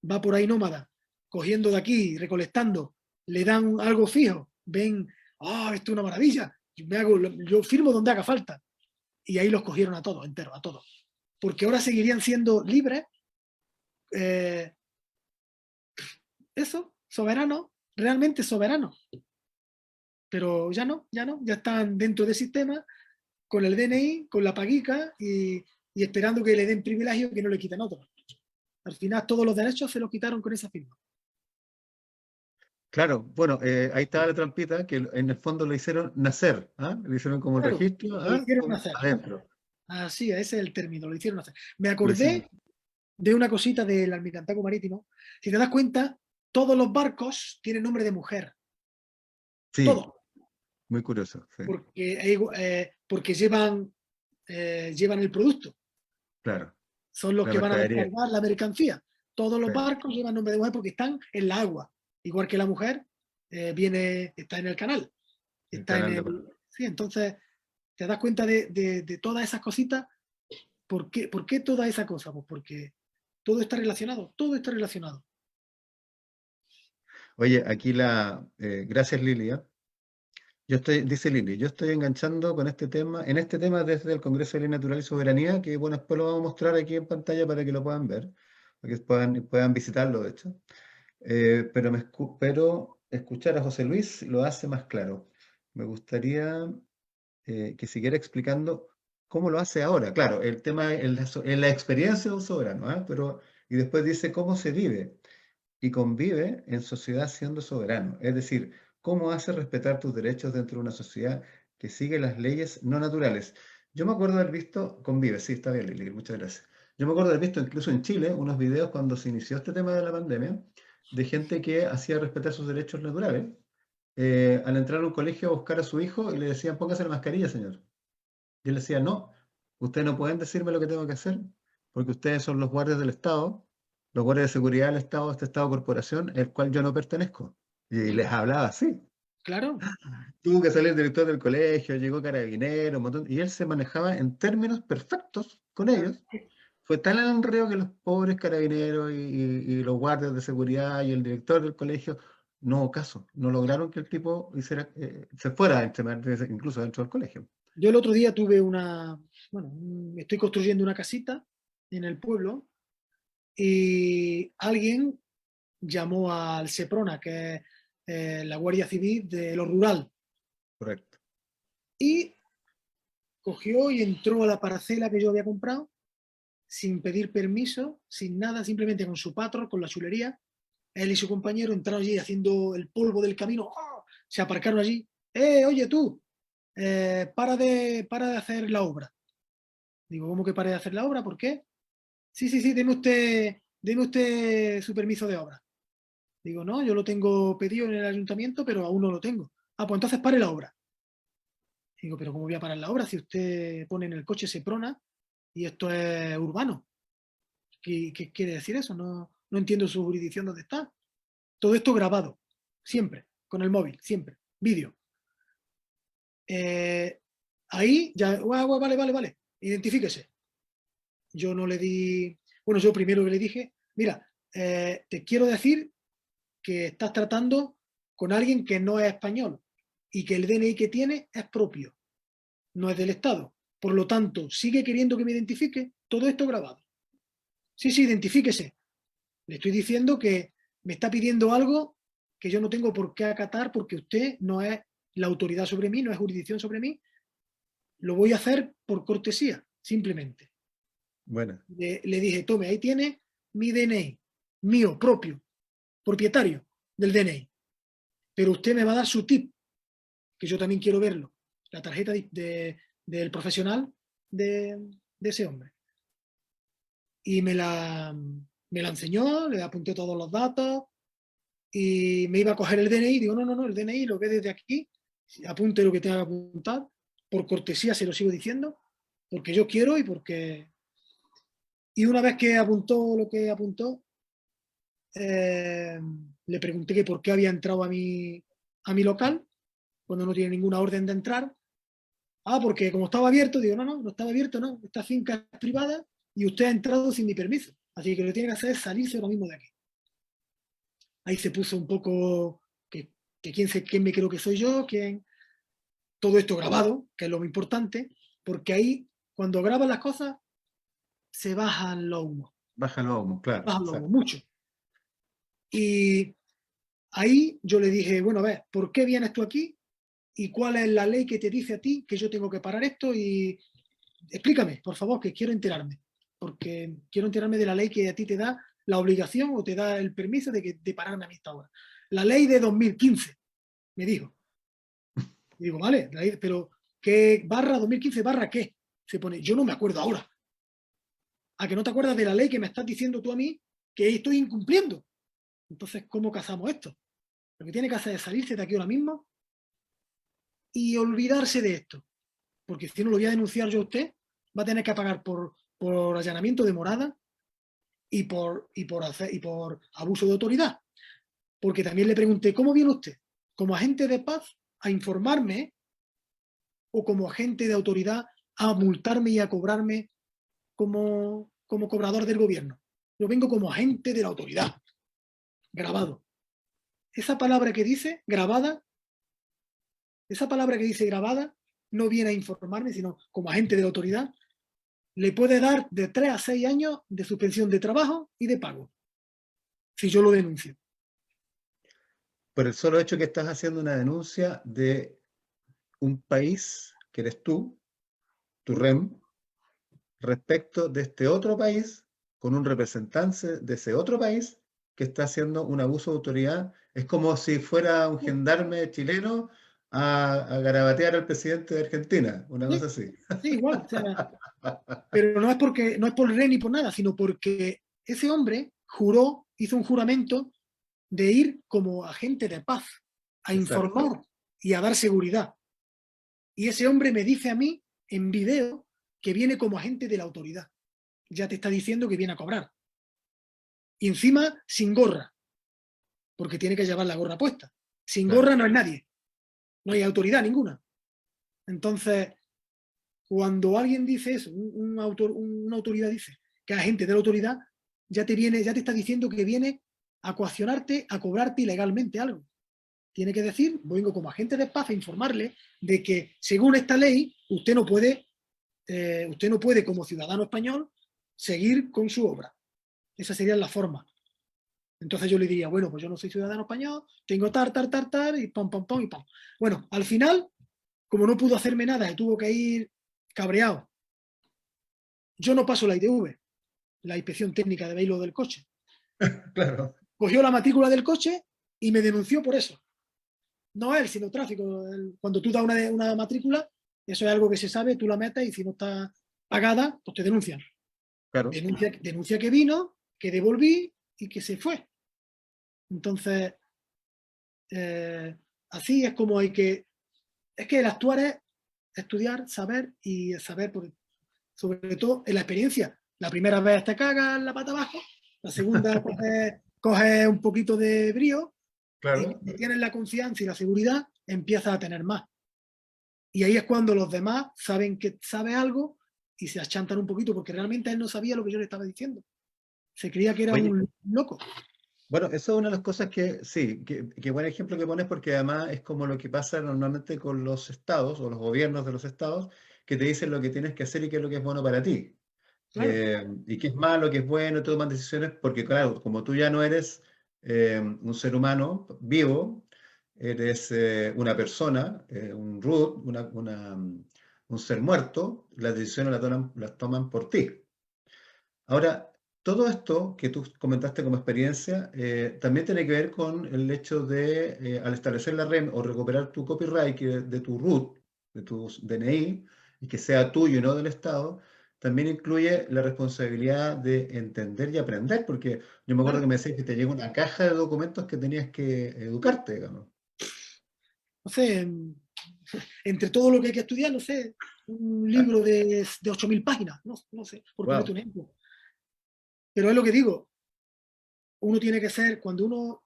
va por ahí nómada, cogiendo de aquí, recolectando, le dan algo fijo, ven, esto es una maravilla, yo firmo donde haga falta. Y ahí los cogieron a todos, enteros, a todos. Porque ahora seguirían siendo libres, eh, eso, soberanos, realmente soberanos. Pero ya están dentro del sistema, con el DNI, con la paguica y esperando que le den privilegios que no le quiten otros. Al final todos los derechos se los quitaron con esa firma. Claro, bueno, ahí estaba la trampita, que en el fondo lo hicieron nacer, ¿ah? Le hicieron como el Claro, registro, lo ¿ah? hicieron hacer. Adentro. Así, ese es el término, lo hicieron hacer. Me Lo hicieron. acordé de una cosita del almirantazgo marítimo. Si te das cuenta, todos los barcos tienen nombre de mujer. Sí, Todos. muy curioso, sí, Porque llevan el producto. claro. Son los La que van a mercadería. descargar la mercancía. Todos los Sí. barcos llevan nombre de mujer porque están en la agua. igual que la mujer está en el canal. Está en canal de... el... Sí, entonces te das cuenta de todas esas cositas. ¿Por qué toda esa cosa? Pues porque todo está relacionado, todo está relacionado. Oye, aquí gracias Lilia. Dice Lili, yo estoy enganchando con este tema, en este tema desde el Congreso de Ley Natural y Soberanía, que bueno, después lo vamos a mostrar aquí en pantalla para que lo puedan ver, para que puedan visitarlo, de hecho. Pero escuchar a José Luis lo hace más claro. Me gustaría que siguiera explicando cómo lo hace ahora. Claro, el tema es la experiencia de un soberano, ¿ah? Y después dice cómo se vive y convive en sociedad siendo soberano. Es decir, cómo hace respetar tus derechos dentro de una sociedad que sigue las leyes no naturales. Yo me acuerdo de haber visto, convive, sí, está bien, Lili, muchas gracias. Yo me acuerdo de haber visto incluso en Chile unos videos cuando se inició este tema de la pandemia, de gente que hacía respetar sus derechos naturales. Al entrar a un colegio a buscar a su hijo y le decían, póngase la mascarilla, señor. Y él decía, no, ustedes no pueden decirme lo que tengo que hacer, porque ustedes son los guardias del Estado, los guardias de seguridad del Estado, este Estado corporación, el cual yo no pertenezco. Y les hablaba así. Claro, Tuvo que salir el director del colegio, llegó carabinero, un montón, y él se manejaba en términos perfectos con claro. ellos. Fue tan el enredo que los pobres carabineros y los guardias de seguridad y el director del colegio no hubo caso, no lograron que el tipo se fuera incluso dentro del colegio. Yo el otro día tuve estoy construyendo una casita en el pueblo y alguien llamó al SEPRONA, que es la Guardia Civil de lo rural, Correcto. y cogió y entró a la parcela que yo había comprado sin pedir permiso, sin nada, simplemente con su patrón, con la chulería. Él y su compañero entraron allí haciendo el polvo del camino. ¡Oh! Se aparcaron allí. Oye tú, para de hacer la obra. Digo, ¿cómo que pare de hacer la obra? ¿Por qué? Sí, sí, sí, deme usted su permiso de obra. Digo, no, yo lo tengo pedido en el ayuntamiento, pero aún no lo tengo. Ah, pues entonces pare la obra. Digo, pero ¿cómo voy a parar la obra si usted pone en el coche Seprona y esto es urbano? ¿Qué quiere decir eso? No entiendo su jurisdicción dónde está. Todo esto grabado, siempre, con el móvil, siempre, vídeo. Ahí ya, vale, identifíquese. Yo no le di, bueno, yo primero que le dije, mira, te quiero decir que estás tratando con alguien que no es español y que el DNI que tiene es propio, no es del Estado. Por lo tanto, sigue queriendo que me identifique, todo esto grabado. Sí, sí, identifíquese. Le estoy diciendo que me está pidiendo algo que yo no tengo por qué acatar porque usted no es la autoridad sobre mí, no es jurisdicción sobre mí. Lo voy a hacer por cortesía, simplemente. Bueno, Le dije, tome, ahí tiene mi DNI, mío, propio, propietario del DNI. Pero usted me va a dar su tip, que yo también quiero verlo, la tarjeta del profesional de ese hombre. Y me la enseñó, le apunté todos los datos y me iba a coger el DNI. Digo, no, el DNI lo ve desde aquí, apunte lo que tenga que apuntar, por cortesía se lo sigo diciendo, porque yo quiero y porque... Y una vez que apuntó lo que apuntó, le pregunté que por qué había entrado a mi local cuando no tiene ninguna orden de entrar. Ah, porque como estaba abierto, digo, no estaba abierto, no, esta finca es privada y usted ha entrado sin mi permiso. Así que lo que tiene que hacer es salirse ahora mismo de aquí. Ahí se puso un poco que quién me creo que soy yo, todo esto grabado, que es lo muy importante, porque ahí cuando graban las cosas se bajan los humos, bájalo, claro, bajan los humos, exacto. mucho. Y ahí yo le dije, bueno, a ver, ¿por qué vienes tú aquí? ¿Y cuál es la ley que te dice a ti que yo tengo que parar esto? Y explícame, por favor, que quiero enterarme, porque quiero enterarme de la ley que a ti te da la obligación o te da el permiso de pararme a mí esta hora. La ley de 2015, me dijo. Y digo, vale, pero ¿qué barra 2015 barra qué? Se pone, yo no me acuerdo ahora. ¿A que no te acuerdas de la ley que me estás diciendo tú a mí que estoy incumpliendo? Entonces, ¿cómo cazamos esto? Lo que tiene que hacer es salirse de aquí ahora mismo y olvidarse de esto. Porque si no lo voy a denunciar yo a usted, va a tener que pagar por allanamiento de morada y por abuso de autoridad. porque también le pregunté, ¿cómo viene usted? ¿Como agente de paz a informarme o como agente de autoridad a multarme y a cobrarme como cobrador del gobierno? Yo vengo como agente de la autoridad, grabado. Esa palabra que dice grabada, no viene a informarme, sino como agente de la autoridad, le puede dar de 3 a 6 años de suspensión de trabajo y de pago, si yo lo denuncio. Por el solo hecho que estás haciendo una denuncia de un país que eres tú, tu REM, respecto de este otro país, con un representante de ese otro país que está haciendo un abuso de autoridad. Es como si fuera un gendarme chileno a garabatear al presidente de Argentina, una cosa Sí, así. sí, igual. O sea, pero no es por rey ni por nada, sino porque ese hombre juró, hizo un juramento de ir como agente de paz, a Exacto, informar y a dar seguridad. Y ese hombre me dice a mí en video que viene como agente de la autoridad. Ya te está diciendo que viene a cobrar. Y encima sin gorra, porque tiene que llevar la gorra puesta. Sin claro. gorra no es nadie, no hay autoridad ninguna. Entonces, cuando alguien dice eso, una autoridad dice que es agente de la autoridad, ya te está diciendo que viene a coaccionarte, a cobrarte ilegalmente algo. Tiene que decir, vengo como agente de paz a informarle de que según esta ley, usted no puede como ciudadano español seguir con su obra. Esa sería la forma. Entonces yo le diría, bueno, pues yo no soy ciudadano español, tengo tar, y pam, pam, pam, y pam. Bueno, al final, como no pudo hacerme nada y tuvo que ir cabreado, yo no paso la ITV, la inspección técnica de vehículo del coche. Claro, Cogió la matrícula del coche y me denunció por eso. No él, sino tráfico. Cuando tú das una matrícula, eso es algo que se sabe, tú la metes y si no está pagada, pues te denuncian. claro. Denuncia que vino, que devolví y que se fue. Entonces, así es como hay que... Es que el actuar es estudiar, saber y saber, sobre todo en la experiencia. La primera vez te cagas la pata abajo, la segunda coges un poquito de brío y Claro. cuando tienes la confianza y la seguridad, empiezas a tener más. Y ahí es cuando los demás saben que sabe algo y se achantan un poquito, porque realmente él no sabía lo que yo le estaba diciendo. Se creía que era Oye, un loco. bueno, eso es una de las cosas que, sí, que buen ejemplo que pones porque además es como lo que pasa normalmente con los estados o los gobiernos de los estados que te dicen lo que tienes que hacer y qué es lo que es bueno para ti. Claro, Y qué es malo, qué es bueno, toman decisiones porque claro, como tú ya no eres un ser humano vivo, eres una persona, un root, un ser muerto, las decisiones las toman por ti. Ahora, todo esto que tú comentaste como experiencia también tiene que ver con el hecho de, al establecer la REM o recuperar tu copyright de tu root, de tu DNI, y que sea tuyo y no del Estado, también incluye la responsabilidad de entender y aprender, porque yo me acuerdo que claro. me decías que te llega una caja de documentos que tenías que educarte, digamos. No sé, entre todo lo que hay que estudiar, no sé, un libro de 8.000 páginas, no sé, por ponerte Wow, un ejemplo. Pero es lo que digo, uno tiene que ser, cuando uno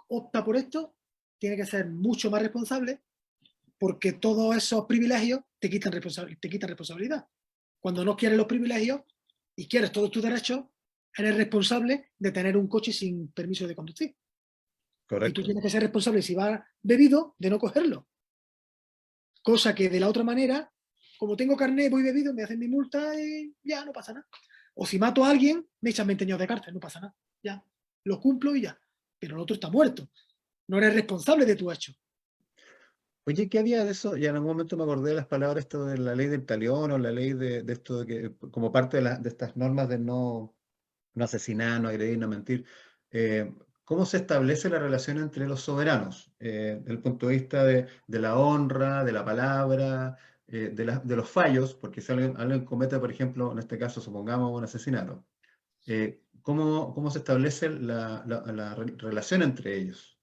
opta por esto, tiene que ser mucho más responsable porque todos esos privilegios te quitan responsabilidad. Cuando no quieres los privilegios y quieres todos tus derechos, eres responsable de tener un coche sin permiso de conducir. Y tú correcto. tienes que ser responsable si vas bebido de no cogerlo. Cosa que de la otra manera, como tengo carnet, voy bebido, me hacen mi multa y ya no pasa nada. O si mato a alguien, me echan 20 años de cárcel, no pasa nada. Ya, lo cumplo y ya. Pero el otro está muerto. No eres responsable de tu hecho. Oye, ¿qué había de eso? Y en algún momento me acordé de las palabras esto de la ley del talión o la ley de esto de que, como parte de estas normas de no asesinar, no agredir, no mentir. ¿Cómo se establece la relación entre los soberanos? Desde el punto de vista de la honra, de la palabra, de los fallos, porque si alguien comete, por ejemplo, en este caso, supongamos un asesinato, ¿cómo se establece la relación entre ellos?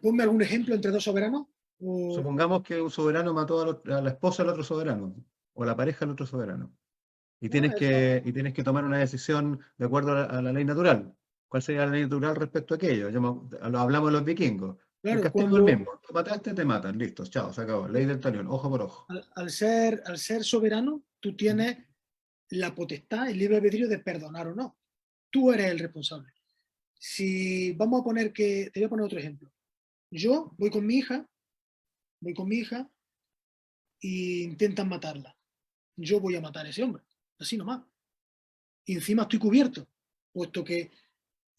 Ponme algún ejemplo entre dos soberanos. O... Supongamos que un soberano mató a la esposa del otro soberano, o a la pareja del otro soberano. Y No, tienes que tomar una decisión de acuerdo a la ley natural. ¿Cuál sería la ley natural respecto a aquello? Lo hablamos de los vikingos. El Claro, castigo es el mismo. Tú mataste, te matan. Listo, chao, se acabó. Ley del talión, ojo por ojo. al ser soberano, tú tienes la potestad, el libre albedrío de perdonar o no. Tú eres el responsable. Si vamos a poner te voy a poner otro ejemplo. Yo voy con mi hija e intentan matarla. Yo voy a matar a ese hombre, así nomás. Y encima estoy cubierto, puesto que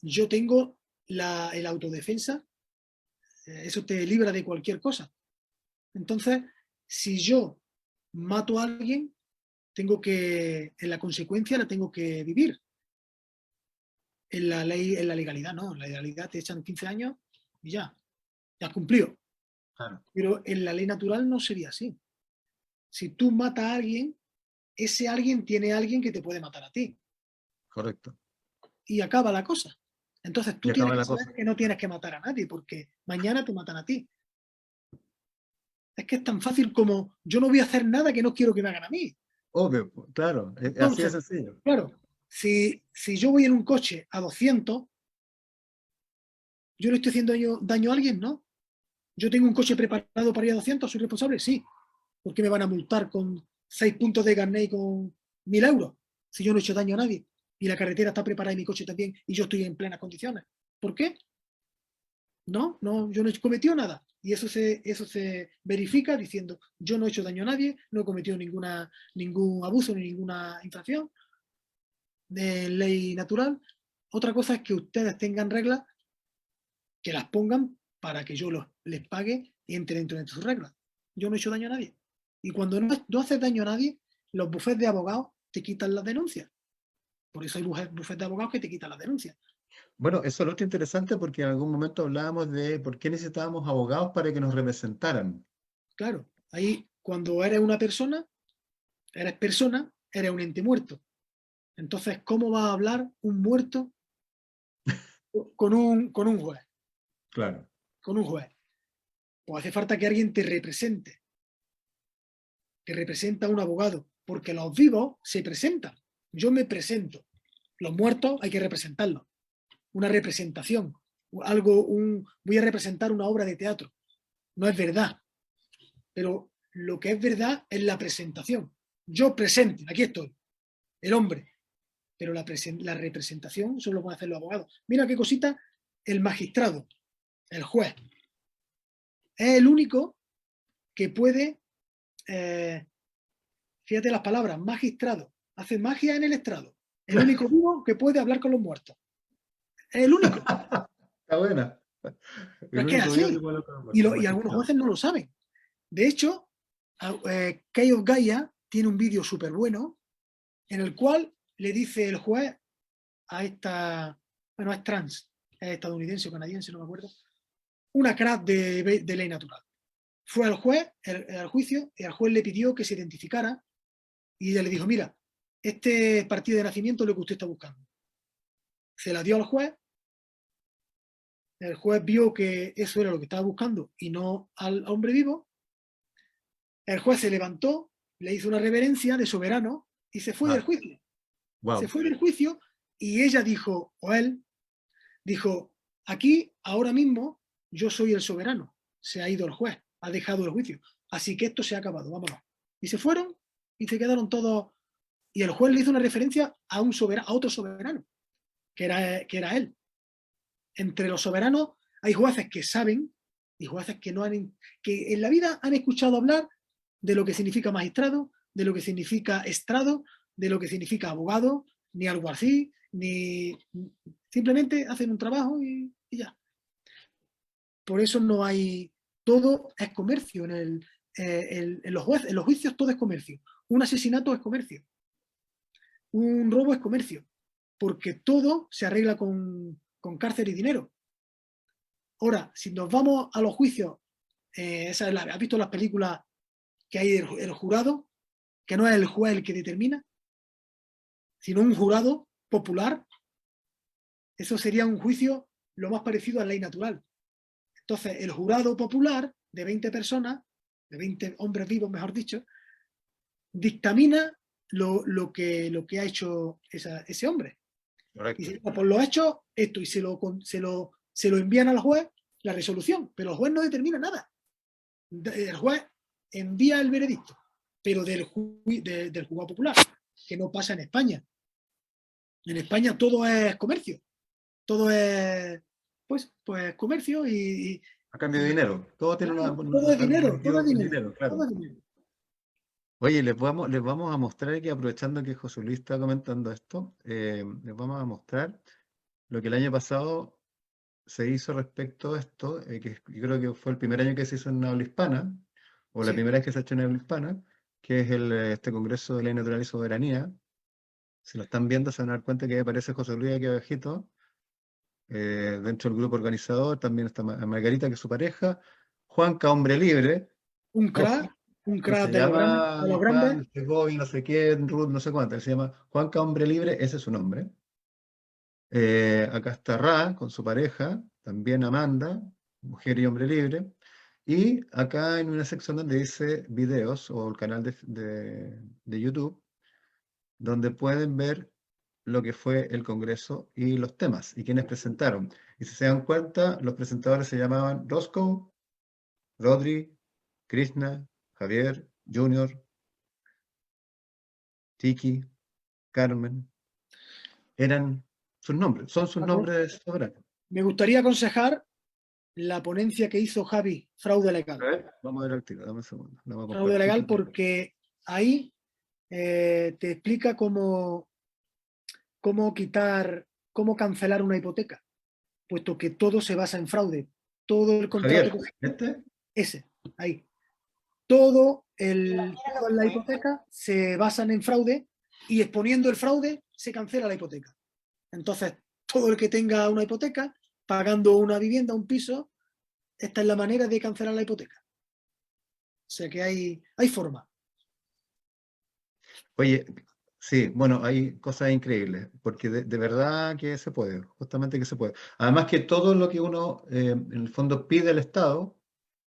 yo tengo el autodefensa, eso te libra de cualquier cosa. Entonces, si yo mato a alguien, en la consecuencia la tengo que vivir. En la ley, en la legalidad, no, en la legalidad te echan 15 años y ya has cumplido. Claro, Pero en la ley natural no sería así. Si tú matas a alguien, ese alguien tiene a alguien que te puede matar a ti. correcto. Y acaba la cosa. Entonces Y tú tienes acaba que la cosa. saber que no tienes que matar a nadie, porque mañana te matan a ti. Es que es tan fácil como yo no voy a hacer nada que no quiero que me hagan a mí. Obvio, claro, así de Entonces, sencillo. claro, si yo voy en un coche a 200, yo le estoy haciendo daño a alguien, ¿no? Yo tengo un coche preparado para ir a 200, soy responsable, sí. ¿Por qué me van a multar con 6 puntos de carnet y con 1.000 euros si yo no he hecho daño a nadie? Y la carretera está preparada y mi coche también y yo estoy en plenas condiciones. ¿Por qué? No, yo no he cometido nada. Y eso se verifica diciendo, yo no he hecho daño a nadie, no he cometido ningún abuso ni ninguna infracción de ley natural. Otra cosa es que ustedes tengan reglas que las pongan para que yo les pague y entre dentro de sus reglas. Yo no he hecho daño a nadie. Y cuando no haces daño a nadie, los bufetes de abogados te quitan las denuncias. Por eso hay bufetes de abogados que te quitan las denuncias. Bueno, eso es lo otro interesante porque en algún momento hablábamos de por qué necesitábamos abogados para que nos representaran. Claro, ahí cuando eres persona, eres un ente muerto. Entonces, ¿cómo va a hablar un muerto con un juez? Claro, Con un juez. Pues hace falta que alguien te represente, que representa a un abogado, porque los vivos se presentan. Yo me presento. Los muertos hay que representarlos. Una representación. Voy a representar una obra de teatro. No es verdad. Pero lo que es verdad es la presentación. Yo presente, aquí estoy, el hombre. Pero la representación solo lo pueden hacer los abogados. Mira qué cosita, el magistrado, el juez. Es el único que puede, fíjate las palabras, magistrado, hace magia en el estrado. El único vivo que puede hablar con los muertos. Es el único. está buena. El Es que es único vivo que así. puede hablar con el Y algunos magistrado. jueces no lo saben. De hecho, Kay of Gaia tiene un vídeo súper bueno en el cual le dice el juez a bueno, es trans, es estadounidense o canadiense, no me acuerdo, una crack de ley natural. Fue al juez, al juicio, y al juez le pidió que se identificara y ella le dijo, mira, este partido de nacimiento es lo que usted está buscando. Se la dio al juez, el juez vio que eso era lo que estaba buscando y no al hombre vivo, el juez se levantó, le hizo una reverencia de soberano y se fue del Ah, juicio. Se wow. fue del juicio y ella dijo, o él, dijo, aquí, ahora mismo, yo soy el soberano. Se ha ido el juez, ha dejado el juicio. Así que esto se ha acabado, vámonos. Y se fueron y se quedaron todos. Y el juez le hizo una referencia a otro soberano, que era él. Entre los soberanos hay jueces que saben y jueces que no han, que en la vida han escuchado hablar de lo que significa magistrado, de lo que significa estrado, de lo que significa abogado, ni alguacil, ni simplemente hacen un trabajo y ya. Por eso no hay, todo es comercio en los juicios todo es comercio. Un asesinato es comercio, un robo es comercio, porque todo se arregla con cárcel y dinero. Ahora, si nos vamos a los juicios, ¿has visto las películas que hay el jurado? Que no es el juez el que determina, sino un jurado popular. Eso sería un juicio lo más parecido a la ley natural. Entonces, el jurado popular de 20 personas, de 20 hombres vivos, mejor dicho, dictamina lo que ha hecho ese hombre. Y Correcto. si, por los hechos esto, y se lo envían al juez la resolución, pero el juez no determina nada. El juez envía el veredicto, pero del juzgado popular, que no pasa en España. En España todo es comercio, todo es pues comercio A cambio de dinero. Todo tiene todo es algo dinero, todo parecido es con dinero, dinero, claro. todo es dinero. Oye, les vamos a mostrar aquí, aprovechando que José Luis está comentando esto, les vamos a mostrar lo que el año pasado se hizo respecto a esto, que yo creo que fue el primer año que se hizo en habla hispana, o la Sí, primera vez que se ha hecho en habla hispana, que es este Congreso de Ley Natural y Soberanía. Si lo están viendo, se van a dar cuenta que aparece José Luis aquí abajito, dentro del grupo organizador, también está Margarita, que es su pareja, Juanca, hombre libre, un ojo, crack, un no crack se de llama los grandes. Juan Segovia, no sé qué, Ruth, no sé cuánto, él se llama Juanca, hombre libre, ese es su nombre. Acá está Ra con su pareja, también Amanda, mujer y hombre libre. Y acá en una sección donde dice videos o el canal de YouTube, donde pueden ver lo que fue el Congreso y los temas y quienes presentaron. Y si se dan cuenta, los presentadores se llamaban Roscoe, Rodri, Krishna, Javier, Junior, Tiki, Carmen. Eran sus nombres, son sus nombres soberanos. Me gustaría aconsejar la ponencia que hizo Javi, fraude legal. A ver, vamos a ver al tiro, dame un segundo. La voy a Fraude compartir legal porque porque ahí te explica cómo quitar, cómo cancelar una hipoteca, puesto que todo se basa en fraude. Todo el contrato Javier, que ¿este? ese, ahí. Toda la hipoteca se basan en fraude y exponiendo el fraude se cancela la hipoteca. Entonces, todo el que tenga una hipoteca, pagando una vivienda, un piso, esta es la manera de cancelar la hipoteca. O sea que hay forma. Oye, sí, bueno, hay cosas increíbles, porque de verdad que se puede, justamente que se puede. Además que todo lo que uno, en el fondo, pide al Estado,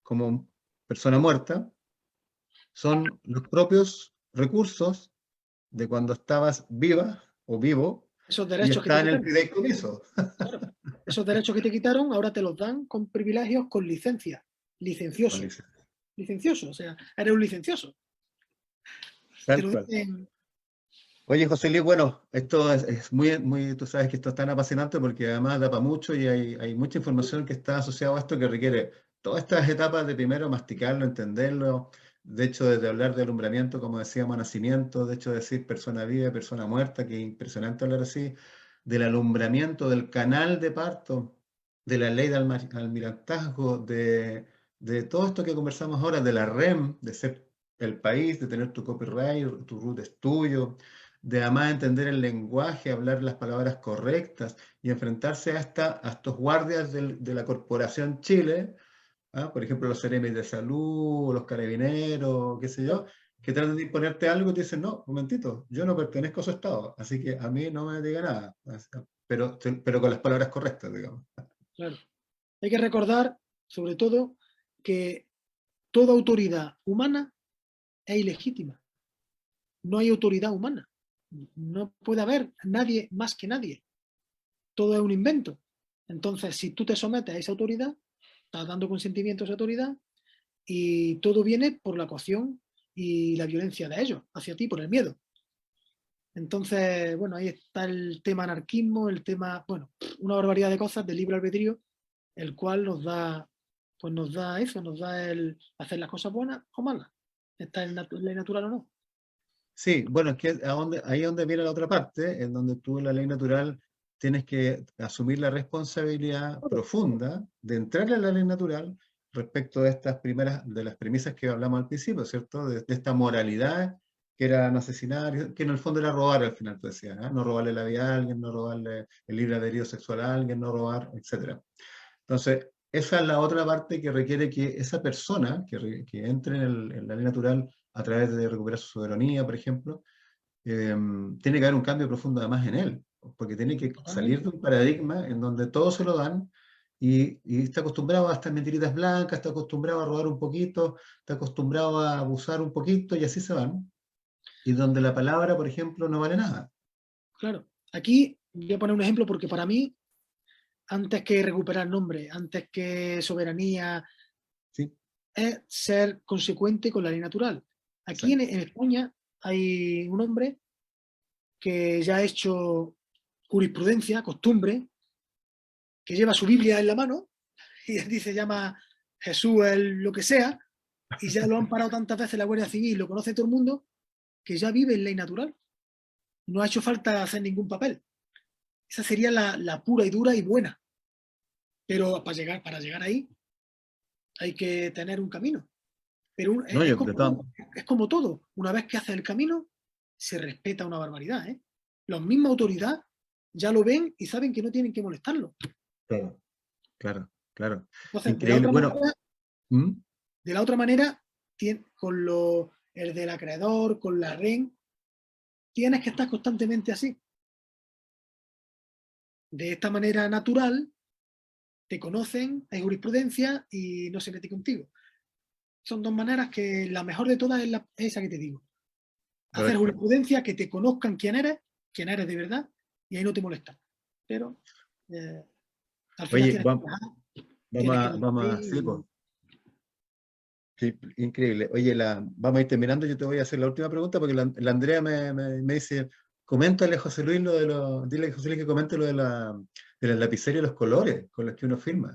como persona muerta, son los propios recursos de cuando estabas viva o vivo Esos y derechos que te está en el quitaron, fideicomiso. claro, esos derechos que te quitaron ahora te los dan con privilegios, con licencia. Licencioso. Alicia. Licencioso, o sea, eres un licencioso. Te Tal lo cual. dicen. Oye, José Luis, bueno, esto es muy, tú sabes que esto es tan apasionante porque además da para mucho y hay mucha información que está asociada a esto que requiere todas estas etapas de primero masticarlo, entenderlo, de hecho, desde hablar de alumbramiento, como decíamos, nacimiento, de hecho, decir persona viva, persona muerta, que es impresionante hablar así, del alumbramiento, del canal de parto, de la ley de almirantazgo, de todo esto que conversamos ahora, de la REM, de ser el país, de tener tu copyright, tu root es tuyo, de además entender el lenguaje, hablar las palabras correctas y enfrentarse a estos guardias de la Corporación Chile, ¿ah? Por ejemplo, los seremis de salud, los carabineros, qué sé yo, que tratan de imponerte algo y te dicen, no, un momentito, yo no pertenezco a su estado, así que a mí no me diga nada, pero con las palabras correctas, digamos. Claro. Hay que recordar, sobre todo, que toda autoridad humana es ilegítima. No hay autoridad humana. No puede haber nadie más que nadie. Todo es un invento. Entonces, si tú te sometes a esa autoridad, estás dando consentimiento a esa autoridad y todo viene por la coacción y la violencia de ellos hacia ti, por el miedo. Entonces, bueno, ahí está el tema anarquismo, el tema, bueno, una barbaridad de cosas del libre albedrío, el cual nos da eso, nos da el hacer las cosas buenas o malas, está en ley natural o no. Sí, bueno, es que ahí es donde viene la otra parte, en donde tú en la ley natural tienes que asumir la responsabilidad Todo, profunda de entrarle a la ley natural respecto de estas primeras, de las premisas que hablamos al principio, ¿cierto? De esta moralidad que era no asesinar, que en el fondo era robar al final, tú decías, ¿ah? No robarle la vida a alguien, no robarle el libre albedrío sexual a alguien, no robar, etcétera. Entonces, esa es la otra parte que requiere que esa persona que entre en la ley natural a través de recuperar su soberanía, por ejemplo, tiene que haber un cambio profundo además en él, porque tiene que salir totalmente. de un paradigma en donde todo se lo dan y está acostumbrado a estas mentiritas blancas, está acostumbrado a robar un poquito, está acostumbrado a abusar un poquito y así se van, y donde la palabra, por ejemplo, no vale nada. Claro. Aquí voy a poner un ejemplo porque para mí antes que recuperar nombre, antes que soberanía, Sí, es ser consecuente con la ley natural. Aquí exacto. en España hay un hombre que ya ha hecho jurisprudencia, costumbre, que lleva su Biblia en la mano y dice, llama Jesús el lo que sea, y ya lo han parado tantas veces la Guardia Civil, lo conoce todo el mundo, que ya vive en ley natural. No ha hecho falta hacer ningún papel. Esa sería la pura y dura y buena. Pero para llegar ahí hay que tener un camino. Pero No, yo de todas es como todo. Una vez que haces el camino, se respeta una barbaridad. ¿Eh? Los mismos autoridades ya lo ven y saben que no tienen que molestarlo. claro, claro, claro. Entonces, Increíble. Bueno, ¿mm? de la otra manera, con el del acreedor, con la REN, tienes que estar constantemente así. De esta manera natural, te conocen, hay jurisprudencia y no se mete contigo. Son dos maneras que la mejor de todas es esa que te digo. Hacer Correcto. jurisprudencia, que te conozcan quién eres de verdad, y ahí no te molestan. Pero al final Oye, tienes que vamos, viajar, vamos tienes que a, vivir vamos a, sí, ahí. pues, sí, increíble. Oye, vamos a ir terminando. Yo te voy a hacer la última pregunta porque la Andrea me dice, coméntale a José Luis dile a José Luis que comente lo de la lapicera y los colores con los que uno firma.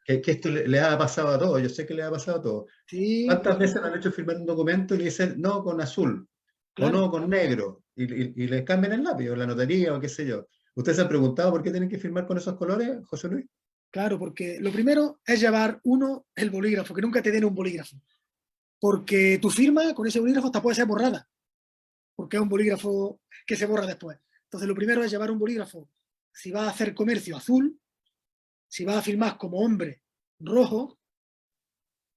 Que esto le ha pasado a todos, yo sé que le ha pasado a todos. Sí, ¿Cuántas veces me han hecho firmar un documento y le dicen no con azul o claro. no con negro y le cambian el lápiz o la notaría o qué sé yo? ¿Ustedes se han preguntado por qué tienen que firmar con esos colores, José Luis? Claro, porque lo primero es llevar uno el bolígrafo, que nunca te den un bolígrafo. Porque tu firma con ese bolígrafo hasta puede ser borrada, porque es un bolígrafo que se borra después. Entonces, lo primero es llevar un bolígrafo. Si vas a hacer comercio azul, si vas a firmar como hombre rojo,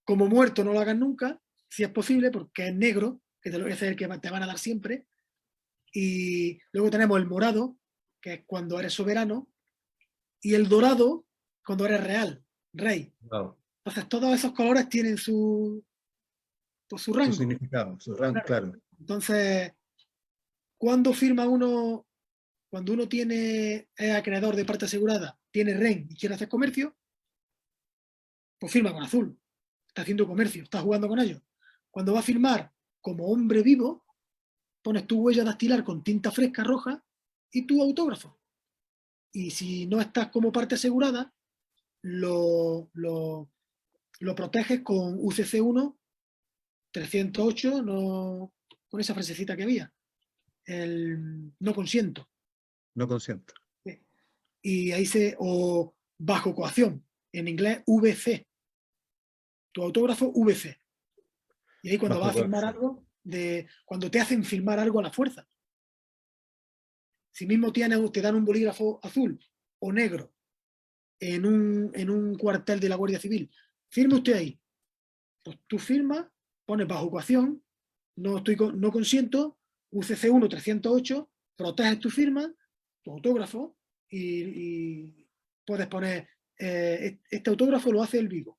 como muerto no lo hagas nunca, si es posible, porque es negro, que ese es el que te van a dar siempre. Y luego tenemos el morado, que es cuando eres soberano, y el dorado, cuando eres real, rey. Wow. Entonces, todos esos colores tienen su Su rango. significado, su rango, Claro. claro. Entonces, cuando firma uno, cuando uno es acreedor de parte asegurada, tiene REN y quiere hacer comercio, pues firma con azul. Está haciendo comercio, está jugando con ellos. Cuando va a firmar como hombre vivo, pones tu huella dactilar con tinta fresca roja y tu autógrafo. Y si no estás como parte asegurada, lo proteges con UCC1 308, no, con esa frasecita que había. El no consiento. No consiento. Y ahí o bajo coacción, en inglés VC, tu autógrafo VC. Y ahí cuando vas Bajo a firmar coacción. algo, cuando te hacen firmar algo a la fuerza. Si mismo te dan un bolígrafo azul o negro en un cuartel de la Guardia Civil, firme usted ahí. Pues tú firmas, pones bajo coacción, no consiento, UCC1 308, proteges tu firma, tu autógrafo y puedes poner, este autógrafo lo hace el vivo.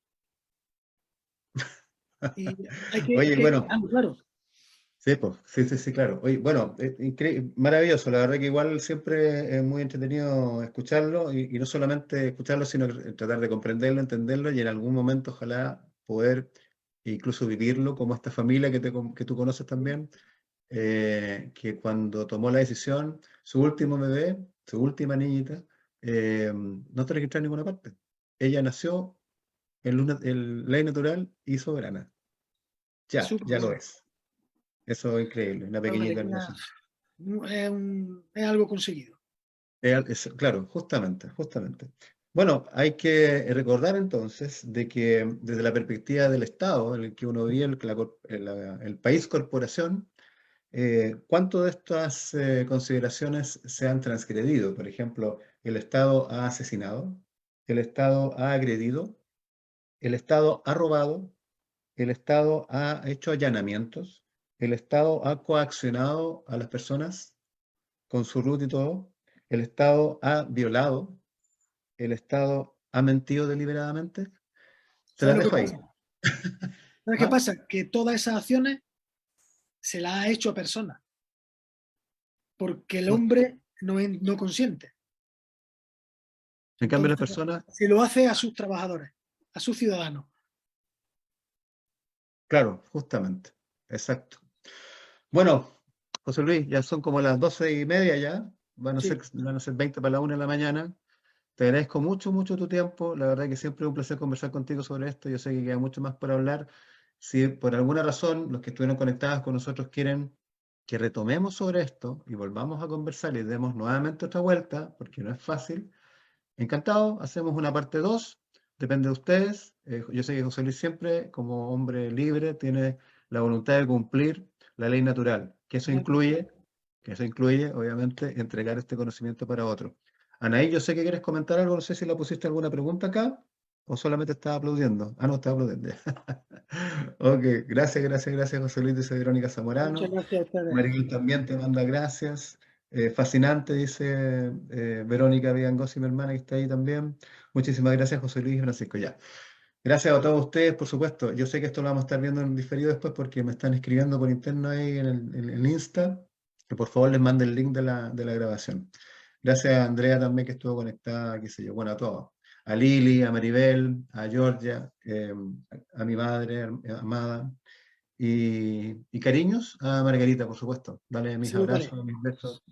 Y hay Oye, que bueno, claro, sí, pues, sí, sí, sí, claro. Oye, bueno, maravilloso, la verdad que igual siempre es muy entretenido escucharlo y no solamente escucharlo, sino tratar de comprenderlo, entenderlo y en algún momento ojalá poder incluso vivirlo como esta familia que tú conoces también, que cuando tomó la decisión, su último bebé, su última niñita, no tiene que entrar a ninguna parte. Ella nació en ley natural y soberana. es Ya, súper ya lo bueno. es. Eso es increíble, una Es una pequeñita alegría, hermosa. es algo conseguido. Claro, justamente, justamente. Bueno, hay que recordar entonces de que desde la perspectiva del Estado, en el que uno vive, el país corporación, ¿cuánto de estas consideraciones se han transgredido? Por ejemplo, el Estado ha asesinado, el Estado ha agredido, el Estado ha robado, el Estado ha hecho allanamientos, el Estado ha coaccionado a las personas con su root y todo, el Estado ha violado, el Estado ha mentido deliberadamente. Te ¿Sabes las lo que dejo pasa? ahí. ¿Sabes qué ¿Ah? pasa? Que todas esas acciones se las ha hecho a personas, porque el No, hombre no consiente. En cambio, las Entonces, personas, se lo hace a sus trabajadores, a sus ciudadanos. claro, justamente, exacto. Bueno, José Luis, ya son como las 12:30 ya, Sí, van a ser 20 para la 1 de la mañana. Te agradezco mucho, mucho tu tiempo. La verdad que siempre es un placer conversar contigo sobre esto. Yo sé que queda mucho más por hablar. Si por alguna razón los que estuvieron conectados con nosotros quieren que retomemos sobre esto y volvamos a conversar y demos nuevamente otra vuelta, porque no es fácil, encantado, hacemos una parte 2. Depende de ustedes. Yo sé que José Luis siempre, como hombre libre, tiene la voluntad de cumplir la ley natural, que eso incluye, obviamente, entregar este conocimiento para otros. Anaí, yo sé que quieres comentar algo, no sé si le pusiste alguna pregunta acá o solamente estaba aplaudiendo. Ah, no, estaba aplaudiendo. Ok, gracias, gracias, gracias, José Luis, dice Verónica muchas Zamorano. gracias a ustedes. Maribel también te manda gracias. Fascinante, dice Verónica Vigangosi, mi hermana, que está ahí también. Muchísimas gracias, José Luis y Francisco. Ya. Gracias a todos ustedes, por supuesto. Yo sé que esto lo vamos a estar viendo en diferido después porque me están escribiendo por interno ahí en el Insta, que por favor les mande el link de la grabación. Gracias a Andrea también que estuvo conectada, qué sé yo, bueno, a todos. A Lili, a Maribel, a Georgia, a mi madre amada. Y cariños a Margarita, por supuesto. Dale mis Salúdale. abrazos, mis besos.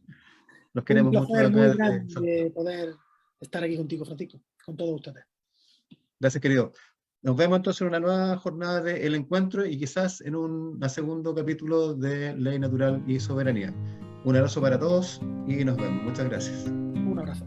Los Un queremos mucho de placer acá muy desde Santiago. grande poder estar aquí contigo, Francisco, con todos ustedes. Gracias, querido. Nos vemos entonces en una nueva jornada de El Encuentro y quizás en un segundo capítulo de Ley Natural y Soberanía. Un abrazo para todos y nos vemos. Muchas gracias. Un abrazo.